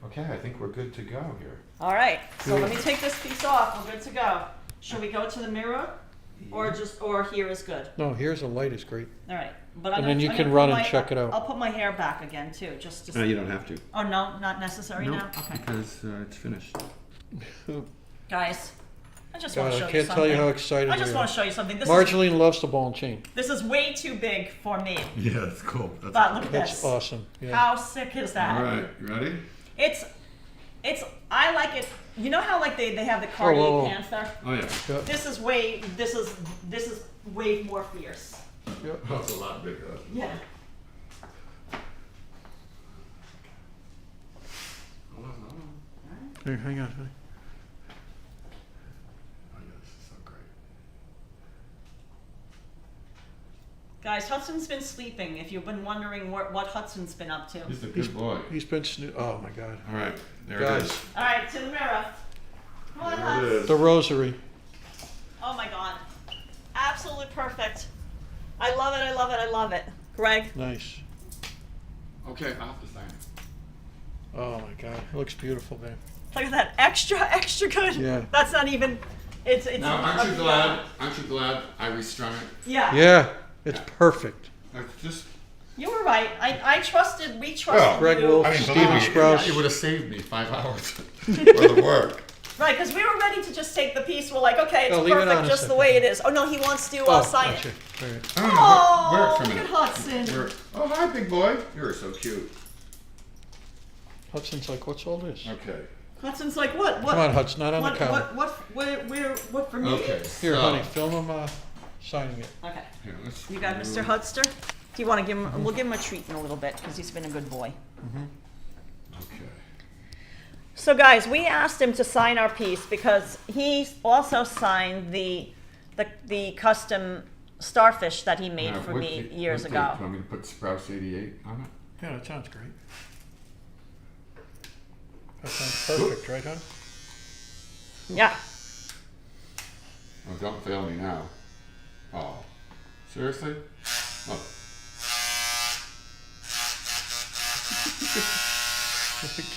Okay, I think we're good to go here. All right. So Yeah. let me take this piece off. We're good to go. Should we go to the mirror, or here is good? No, here's the light is great. All right. But And then you can run and check it out. I'll put my hair back again too, just to. No, you don't have to. Oh no, not necessary No, now. Okay, because it's finished. guys, I just God, want to show I you can't something. tell you how excited I just we want are. to show you something. Marceline loves the ball and chain. This is way too big for me. Yeah, that's cool. That's But look at That's this. awesome. Yeah. How sick is that? All right, you ready? It's I like it. You know how like they have the Cartier whoa. Panther? Oh yeah. Yeah. This is way more fierce. Yeah. Oh, it's a lot bigger. Yeah. Hold on, hold on. Here, hang on. honey. Oh yeah, this is so great. Guys, Hudson's been sleeping. If you've been wondering what Hudson's been up to. He's a good boy. He's been Oh my God. All right, there Guys. it is. All right, to the mirror. Come on, There it Huds. is. The rosary. Oh my God. Absolutely perfect. I love it, I love it, I love it. Greg, Nice. Okay, I'll have to sign it. Oh my God. It looks beautiful, man. look at that. Extra good. Yeah. That's not even, it's Now, aren't you glad I restrung it? Yeah. Yeah. It's perfect. It's just. You were right. we trusted Greg you. Wolf, I mean, Stephen believe me, Sprouse. it would have saved me 5 hours worth of work. Right, because we were ready to just take the piece. We're like, okay, it's No, leave it on perfect a just the second. way it is. Oh, no, he wants to sign gotcha. it. All right. I don't know. Oh, Where for a look minute? at Hudson. Oh, hi, big boy. You're so cute. Hudson's like, what's all this? Okay. Hudson's like, what? Come on, Hudson, not on the counter. What for me? Okay. Here, so- honey, film him signing it. Okay. Here, let's You got do- Mr. Hudster? Do you want to give him, we'll give him a treat in a little bit, because he's been a good boy. Okay. So guys, we asked him to sign our piece because he also signed the custom starfish that he made Now, for what me date- years what ago. date? Do you want me to put Sprouse 88 on it? Yeah, that sounds great. That sounds perfect, right, hon? Yeah. Oh, don't fail me now. Oh, seriously? Oh,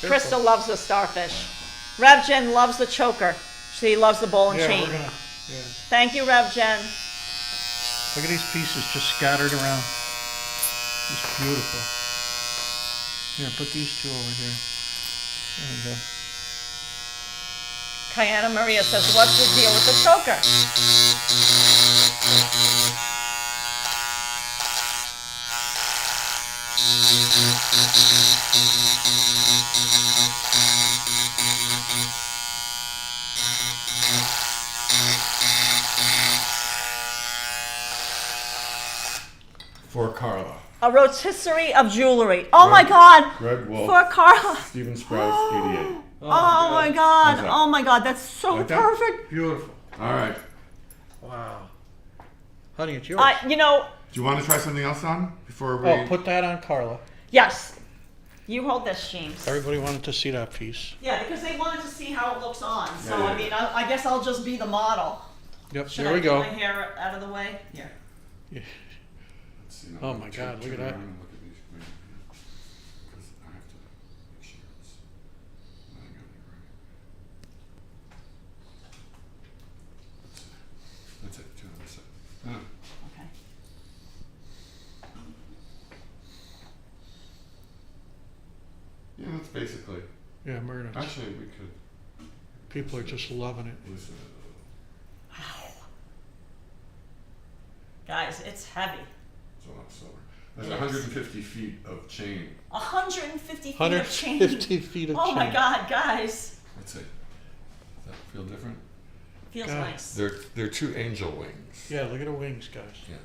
Crystal loves the starfish. Revgen loves the choker. She loves the ball and Yeah, chain. we're gonna, yeah. Thank you, Revgen. Look at these pieces just scattered around. It's beautiful. Here, put these two over here. There we go. Kiana Maria says, what's the deal with the choker? for Karla. A rotisserie of jewelry. Oh my God. Greg Wolf. For Karla. Stephen Sprouse 88. Oh my God. How's that? Oh my God. That's so Like that? perfect. Beautiful. All right. Wow. Honey, it's yours. You know, Do you want to try something else on before we? Oh, put that on Karla. yes. You hold this, James. Everybody wanted to see that piece. Yeah, because they wanted to see how it looks on. So, Yeah, yeah. I mean, I guess I'll just be the model. Yep, Should there I we get go. my hair out of the way? Here. Let's see, now, Oh my God, look at turn that. around and look at these. Wait, 'cause I have to make sure it's lining up right. That's it. Do it on this side. Oh. Okay. Yeah, that's basically. Yeah, Myrna. Actually, we could People are just loving it. loosen it a little. Wow. Guys, it's heavy. It's a lot slower. There's 150 feet of chain. 150 feet of chain. 150 feet of Oh chain. my God, guys. Let's see. Does that feel different? Feels God. nice. They're two angel wings. Yeah, look at the wings, guys. Yeah.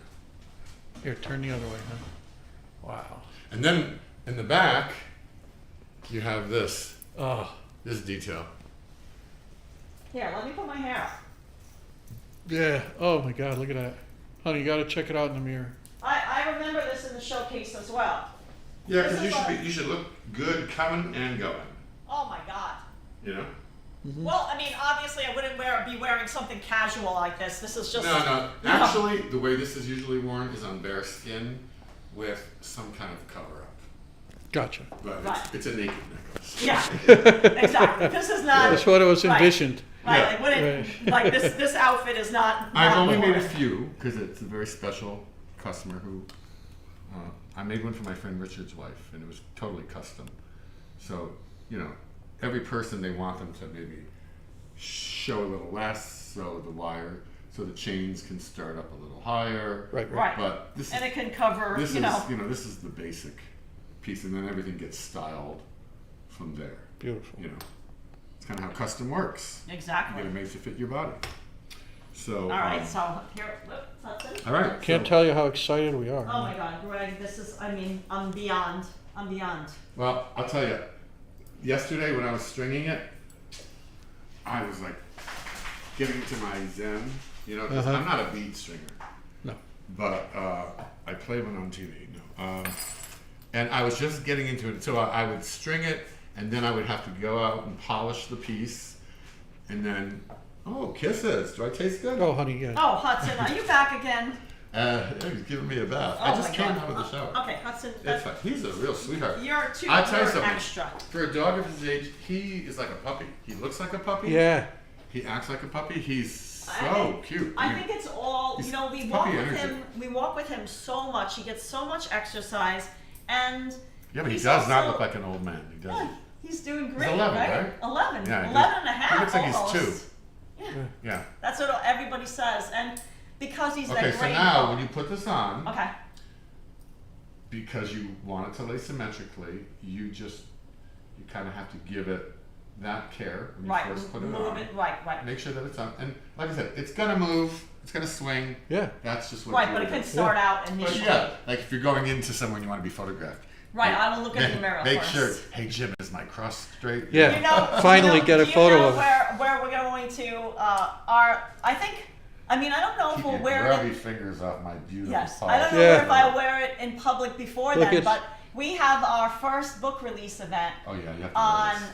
Here, turn the other way, huh? Wow. And then in the back, you have this Oh, detail. Here, let me put my hair up. yeah. Oh my God, look at that. Honey, you got to check it out in the mirror. I remember this in the showcase as well. Yeah, This because is like- you should look good coming and going. Oh my God. You know? Well, I mean, obviously, I wouldn't be wearing something casual like this. This is just. No. Actually, the way this is usually worn is on bare skin with some kind of cover up. Gotcha. But Right. it's a naked necklace. Yeah. Exactly. This is not. That's what it was Right. envisioned. Right. Yeah. It wouldn't, like this outfit is not. I've not only made a worn. few because it's a very special customer who. I made one for my friend Richard's wife, and it was totally custom. So, you know, every person they want them to maybe show a little less, so the chains can start up a little higher. Right, Right. But this And is it can cover, this you know. this is the basic piece, and then everything gets styled from there. Beautiful. You know, it's kind of how custom works. You Exactly. get it made to fit your body. So. All right. So here, look, that's it. All right. Can't so- tell you how excited we are. Oh my God, Greg, this is. I mean, I'm beyond. I'm beyond. Well, I'll tell you. Yesterday when I was stringing it, I was like getting to my zen. You know, 'cause Uh-huh. I'm not a bead stringer. No. But I play one on TV. No. And I was just getting into it. So I would string it, and then I would have to go out and polish the piece, and then kisses. Do I taste good? Oh, honey, yeah. Oh, Hudson, are you back again? He's giving me a bath. Oh I just my came God. out of the shower. Okay, Hudson. It's fine. He's a real sweetheart. You're too. I'll tell you you're something. extra. For a dog of his age, he is like a puppy. He looks like a puppy. Yeah. He acts like a puppy. He's So cute. I think it's all, you know, we walk puppy with energy. him. We walk with him so much. He gets so much exercise, and Yeah, but he he's does not also- look like an old man. He doesn't. Yeah, he's doing great, 11, right? right? 11. Yeah, he 11 does. and a half. He looks like almost. he's 2. Yeah, Yeah. that's what everybody says, and because he's Okay, that so great. now when you put this on, Okay. because you want it to lay symmetrically, you kind of have to give it that care when you Right. first put it Move on. it. Right. Make sure that it's on. And like I said, it's going to move. It's going to swing. Yeah. That's just what Right, you but it do. can start out But initially. yeah, like if you're going into someone you want to be photographed. Right, make- I will look at the mirror Make first. sure, hey Jim, is my cross straight? Yeah. You know, Finally get a do you photo know of it. where we're going to I don't know if Keep we'll your wear grubby it. fingers off my beautiful Yes, paw. I don't know Yeah. if I'll wear it in public before Look, then, it's- but we have our first book release event Oh yeah, you have to wear this.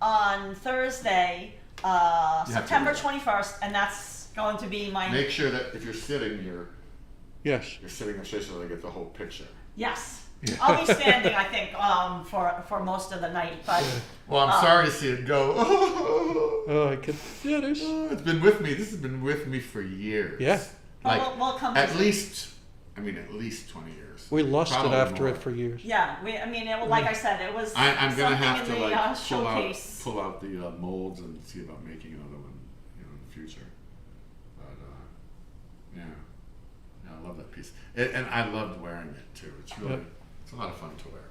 on Thursday, to September wear it. 21st, and that's going to be my Make sure that if you're sitting, Yes. you're sitting up straight so they get the whole picture. yes. I'll be standing, I think, for most of the night, but Well, I'm sorry to see it go. Oh, I could. Yeah, there's. It's been with me. This has been with me for years. Yeah. Like we'll come at visit. least 20 years. We lusted Probably after more. it for years. Yeah, like I said, it was I'm gonna something have in to the like showcase. pull out the molds and see about making another one, in the future. But yeah, I love that piece, and I loved wearing it too. It's really, Yep. it's a lot of fun to wear.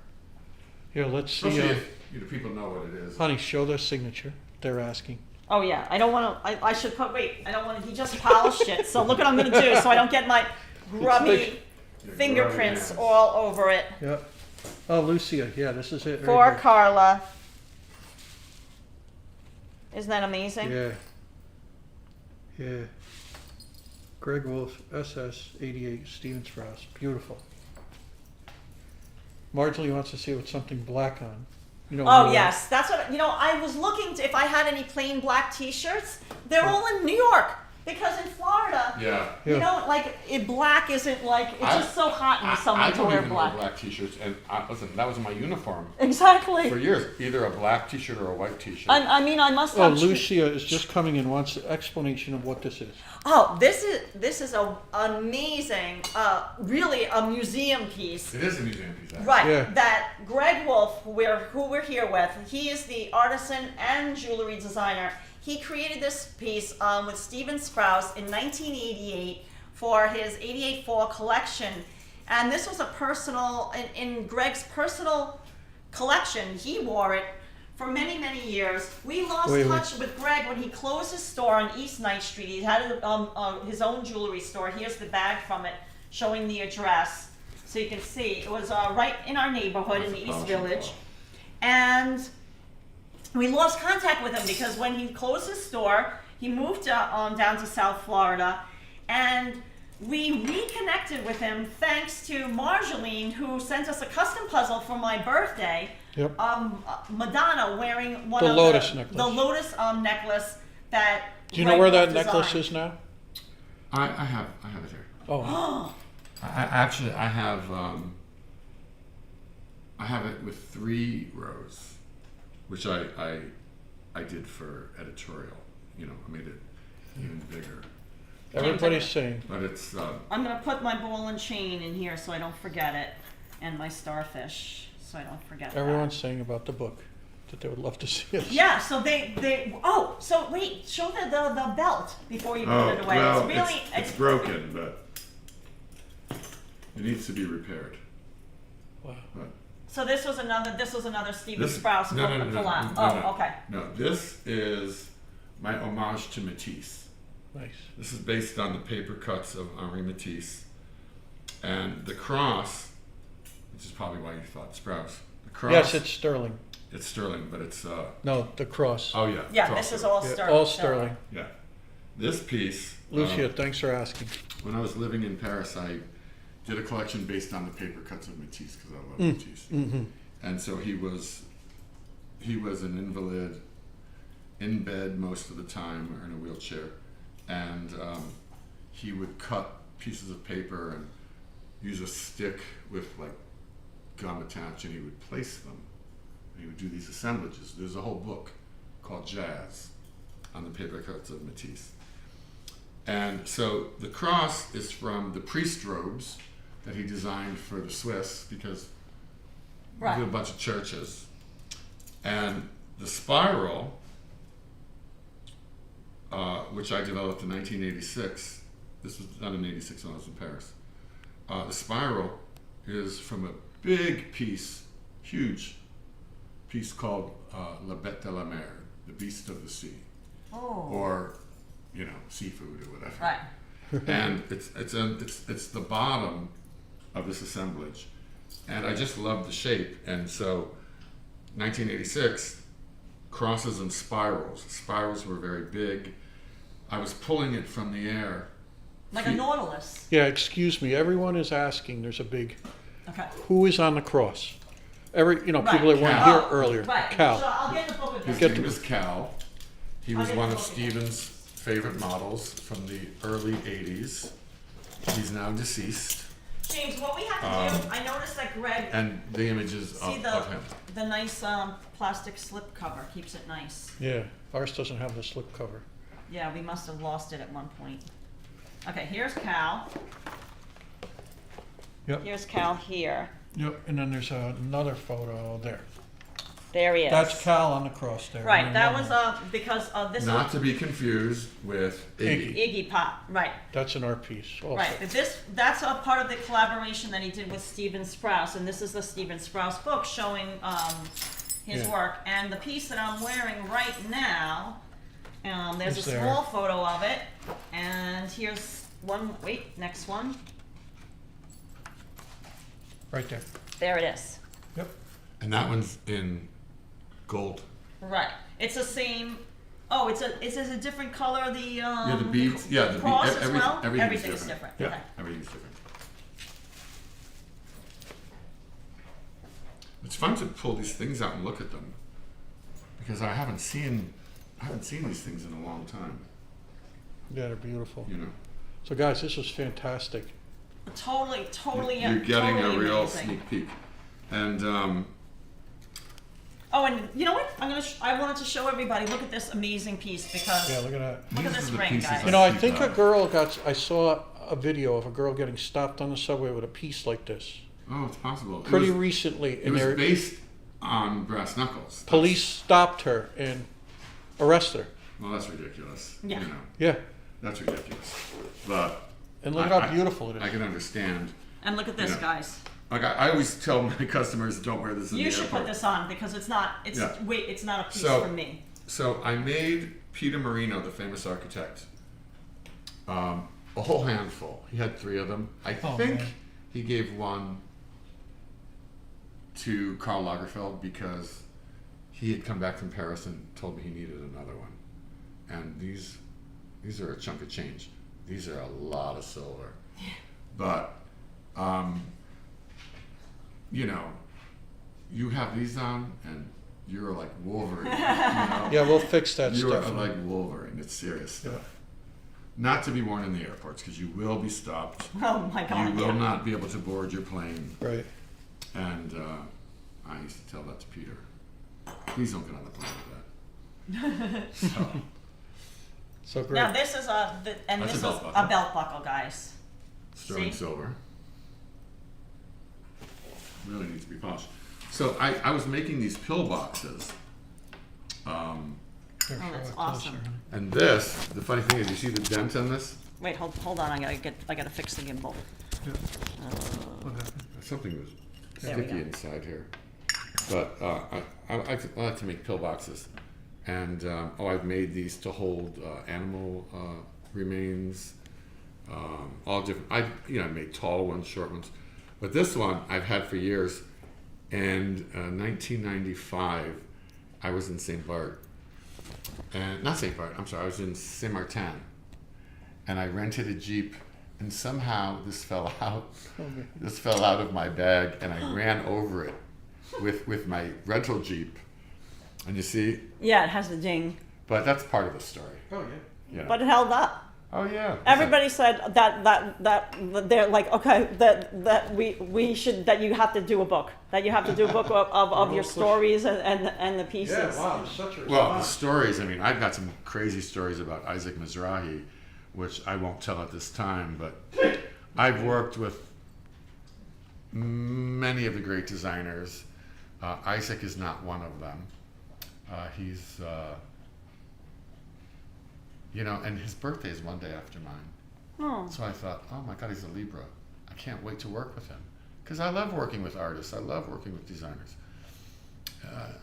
Here, let's see. Especially if people know what it is. Honey, show their signature. They're asking. Oh yeah, I don't want to. I should put. Wait, I don't want to. He just polished it. So look what I'm going to do, so I don't get my grubby Your fingerprints grubby hands. all over it. Yep. Oh, Lucia. Yeah, this is it. For Right Carla. Isn't that amazing? here. Yeah. Yeah. Greg Wolf, SS 88, Stephen Sprouse. Beautiful. Marjorie wants to see it with something black on. You know. Oh yes, that's what I was looking to. If I had any plain black T-shirts, they're all in New York because in Florida, Yeah. Yeah. black isn't like it's I- just so hot in the I summer to don't wear even black. wear black t-shirts, and listen, that was my uniform Exactly. for years. Either a black t-shirt or a white t-shirt. I mean, I must Oh, have. Lucia is just coming in. Wants an explanation of what this is. Oh, this is a amazing, really a museum piece. It is a museum piece, actually. Right, Yeah. that Greg Wolf, who we're here with, he is the artisan and jewelry designer. He created this piece with Stephen Sprouse in 1988 for his 88 fall collection. And this was a personal, in Greg's personal collection. He wore it for many, many years. We lost Wait. touch with Greg when he closed his store on East Ninth Street. He had his own jewelry store. Here's the bag from it showing the address. So you can see it was right in our neighborhood in the East Village. And we lost contact with him because when he closed his store, he moved down to South Florida, and we reconnected with him thanks to Marjolaine, who sent us a custom puzzle for my birthday. Yep. Madonna wearing one The of lotus necklace. the lotus necklace that. Do you know Greg where that Wolf necklace designed. is now? I have it here. Oh. I have it with 3 rows, which I did for editorial. I made it even bigger. Everybody's saying. But it's I'm gonna put my ball and chain in here so I don't forget it, and my starfish so I don't forget that. Everyone's saying about the book that they would love to see it. Yeah, so so wait, show the belt before you put it away. well, it's really it's broken, but it needs to be repaired. Wow. But so this was another Stephen this Sprouse no, collab. no. Okay. No, this is my homage to Matisse. Nice. This is based on the paper cuts of Henri Matisse, and the cross, which is probably why you thought Sprouse. The cross. Yes, it's sterling. It's sterling, but it's No, the cross. oh yeah. Yeah, it's this is also- all Yeah, sterling. all sterling. Yeah, this piece. Lucia, thanks for asking. When I was living in Paris, I did a collection based on the paper cuts of Matisse because I love Matisse. Mm-hmm. And so he was an invalid, in bed most of the time or in a wheelchair, and he would cut pieces of paper and use a stick with like gum attached, and he would place them. And he would do these assemblages. There's a whole book called Jazz on the paper cuts of Matisse. And so the cross is from the priest robes that he designed for the Swiss, because Right. we do a bunch of churches. And the spiral, which I developed in 1986, this was done in 86 when I was in Paris. The spiral is from a big piece, huge piece called La Bête de la Mer, the beast of the sea, Oh. or seafood or whatever. Right. And it's the bottom of this assemblage, and I just love the shape. And so, 1986, crosses and spirals. Spirals were very big. I was pulling it from the air. Like a nautilus. Yeah, excuse me. Everyone is asking. There's a big. Okay. Who is on the cross? People that weren't Cal. here earlier. Right. Cal. So I'll get the book with His you. name is Cal. He was I'll get one the of book. Stephen's favorite models from the early 80s. He's now deceased. James, what we have to do, I noticed that Greg, And the images see of him. the nice plastic slip cover, keeps it nice. Yeah, ours doesn't have the slip cover. Yeah, we must have lost it at one point. Okay, here's Cal. Yep. Here's Cal here. Yep. And then there's another photo there. There he is. That's Cal on the cross there. Right, And that then was because this Not to be confused with Iggy. Iggy Pop. Right, That's an art piece. Also. right. But that's a part of the collaboration that he did with Stephen Sprouse, and this is the Stephen Sprouse book showing his Yeah. work. And the piece that I'm wearing right now, there's Is a there. small photo of it, and here's one. Wait, next one. Right there. There it is. Yep. And that one's in gold. Right. It's the same. Oh, it's a different color. The The beads. Yeah, the beads. cross as well. Everything's different. different. Yeah. Okay. Everything's different. It's fun to pull these things out and look at them, because I haven't seen these things in a long time. Yeah, they're beautiful. So So guys, this was fantastic. Totally. you're getting totally a real amazing. sneak peek. And Oh, and you know what? I wanted to show everybody. Look at this amazing piece because Yeah, look at that. look at these this are the ring, pieces guys. I think a girl I saw a video of a girl getting stopped on the subway with a piece like this. oh, it's possible. Pretty it was, recently. it And was their based on brass knuckles. police stopped her and arrested her. Well, that's ridiculous. Yeah. Yeah. That's ridiculous. But And look I- how beautiful it I is. can understand. And look at this, Yeah. guys. Like I always tell my customers, don't wear this in You the should airport. put this on because it's not. It's Yeah. it's not a piece So- from me. So I made Peter Marino, the famous architect, a whole handful. He had 3 of them. I Oh, think man. he gave one to Karl Lagerfeld because he had come back from Paris and told me he needed another one. And these are a chunk of change. These are a lot of silver. But you have these on and you're like Wolverine. Yeah, we'll fix that You are stuff. like Wolverine. It's serious stuff. Yeah. Not to be worn in the airports because you will be stopped. Oh my God. You will yeah. not be able to board your plane. Right. And I used to tell that to Peter. Please don't get on the plane with that. So great. Now this is That's this a is belt buckle. a belt buckle, guys. Sterling See? silver. Really needs to be polished. So I was making these pill boxes. Here, Oh, show that's it awesome. closer. And this, the funny thing is, you see the dent on this? Wait, hold on. I gotta fix the gimbal. Yeah. What happened? Something was There we sticky go. inside here. But I like to make pillboxes. And I've made these to hold animal remains, all different. I made tall ones, short ones. But this one I've had for years. And 1995, I was in St. Bart. And not St. Bart, I'm sorry, I was in Saint Martin. And I rented a Jeep, and somehow this fell out. This fell out of my bag, and I ran over it with my rental Jeep. And you see, Yeah, it has the ding, but that's part of the story. Oh, yeah. Yeah. but it held up. Oh yeah. Everybody said that they're like, okay, that we should, that you have to do a book, that you have to do a book of your stories and the pieces. Yeah, wow, such a Well, the response. stories. I mean, I've got some crazy stories about Isaac Mizrahi which I won't tell at this time, but I've worked with many of the great designers. Isaac is not one of them. He's, you know, and his birthday is one day after mine. Oh. So I thought, oh my God, he's a Libra. I can't wait to work with him. Because I love working with artists. I love working with designers.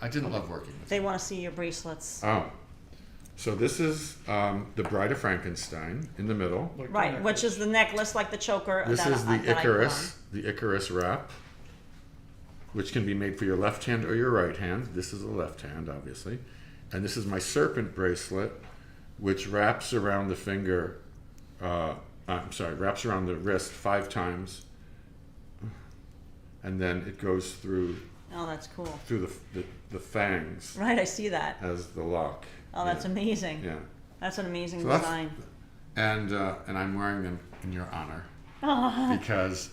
I didn't love working with They them. want to see your bracelets. Oh. So this is the Bride of Frankenstein in the middle. Right, which is the necklace like the choker. This that is I- the that I put Icarus, the Icarus wrap, which can be made for your left hand or your right hand. This is the left hand, obviously. And this is my serpent bracelet, which wraps around the finger, wraps around the wrist 5 times. And then it goes through on. Oh, that's cool. through the fangs Right, I see that. as the lock. Oh, that's Yeah. amazing. Yeah. That's an amazing So that's- design. And I'm wearing them in your honor because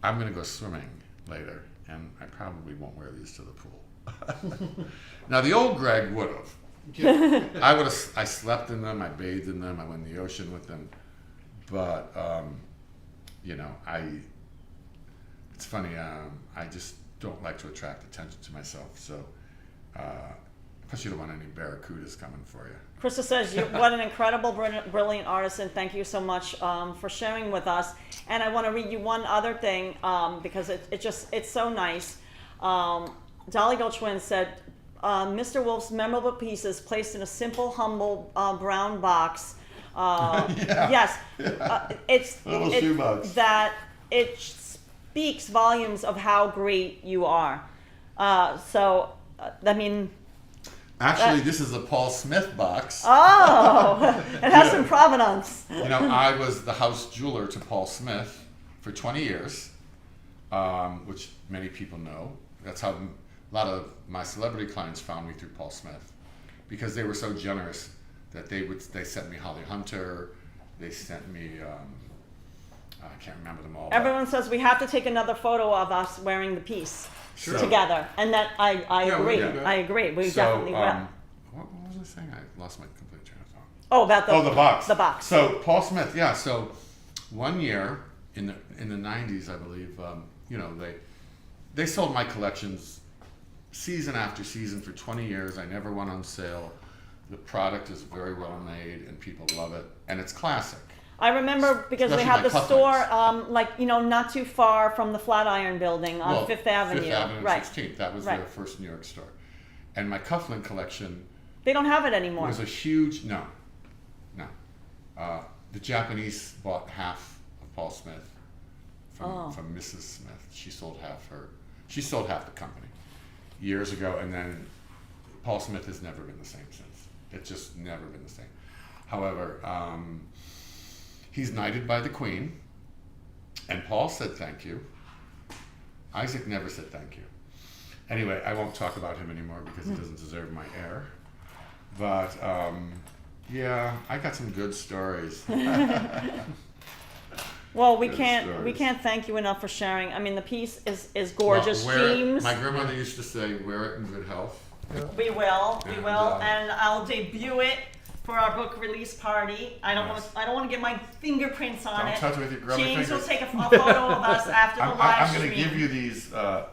I'm going to go swimming later, and I probably won't wear these to the pool. Now the old Gregg would have. I slept in them. I bathed in them. I went in the ocean with them. But you know, it's funny. I just don't like to attract attention to myself. So. Plus, you don't want any barracudas coming for you. Krista says, what an incredible, brilliant artisan. Thank you so much for sharing with us. And I want to read you one other thing because it's so nice. Dolly Gulchwin said, Mr. Wolf's memorable pieces placed in a simple, humble brown box. Yes, it's Little shoebox. that it speaks volumes of how great you are. I mean. Actually, this is a Paul Smith box. Oh, it has some provenance. You know, I was the house jeweler to Paul Smith for 20 years, which many people know. That's how a lot of my celebrity clients found me, through Paul Smith, because they were so generous that they sent me Holly Hunter, they sent me, I can't remember them all. but- Everyone says we have to take another photo of us wearing the piece Sure. together, and that I Yeah, agree. we'll do that. I agree. We So, definitely will. what was I saying? I lost my complete train of thought. Oh, about the the box. The box. So Paul Smith, yeah. So one year in the 90s, I believe, you know, they sold my collections season after season for 20 years. I never went on sale. The product is very well made, and people love it, and it's classic. I remember because they Especially had the my store, cufflinks. not too far from the Flatiron Building on Fifth Avenue. Fifth Avenue and Right. 16th. That was Right. their first New York store. And my cufflink collection They don't have it anymore. was a huge no. The Japanese bought half of Paul Smith from Mrs. Smith. She sold half the company years ago, and then Paul Smith has never been the same since. It's just never been the same. However, he's knighted by the Queen, and Paul said thank you. Isaac never said thank you. Anyway, I won't talk about him anymore because he doesn't deserve my air. But yeah, I got some good stories. Well, we Good can't stories. thank you enough for sharing. I mean, the piece is gorgeous. Well, wear it- James, my grandmother used to say, "Wear it in good health." we will, And, and I'll debut it for our book release party. I don't Yes. want to get my fingerprints on Don't it. touch it with your grubby James fingers. will take a photo of us after the live I'm stream. going to give you these. I'll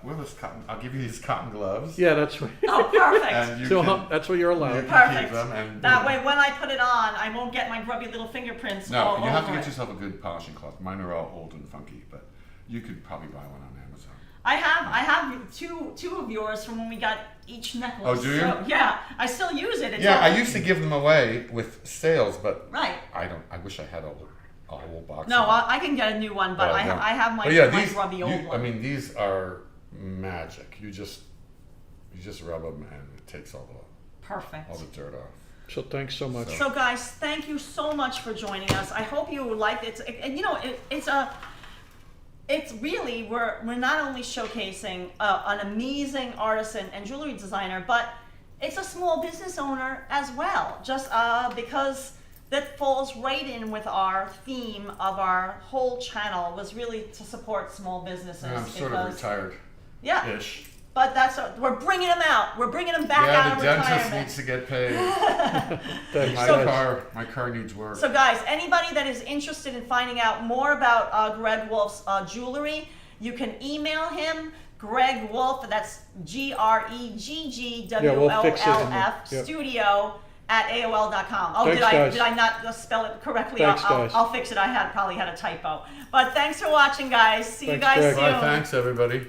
give you these cotton gloves. Yeah, that's right. Oh, perfect. And you So, can, that's what you're you allowed. can Perfect. keep them. And That way, when I put it on, I won't get my grubby little fingerprints No, all you have to over get it. yourself a good polishing cloth. Mine are all old and funky, but you could probably buy one on Amazon. I have two of yours from when we got each necklace. Oh, do you? So, yeah, I still use it. It's Yeah, all- I used to give them away with sales, but Right. I wish I had a whole box. No, of them. I can get a new one, but I don't. have my, But yeah, my these, grubby old one. I mean, these are magic. You just rub them and it takes all Perfect. the dirt off. So thanks so much. So guys, thank you so much for joining us. I hope you liked it. And you know, it's really, we're not only showcasing an amazing artisan and jewelry designer, but it's a small business owner as well. Just because that falls right in with our theme of our whole channel was really to support small businesses. I'm sort of because- retired-ish. Yeah. but we're bringing him out. We're bringing him back Yeah, out the of dentist retirement. needs to get paid. Thanks, my guys. car needs work. So guys, anybody that is interested in finding out more about Gregg Wolf's jewelry, you can email him, Gregg Wolf, that's Yeah, we'll fix it in the- GreggWolf yep. studio at AOL.com. Oh, Thanks, did guys. I not spell it correctly? Thanks, I'll guys. I'll fix it. I probably had a typo. But thanks for watching, guys. See you Thanks, guys Greg. soon. Bye, thanks everybody.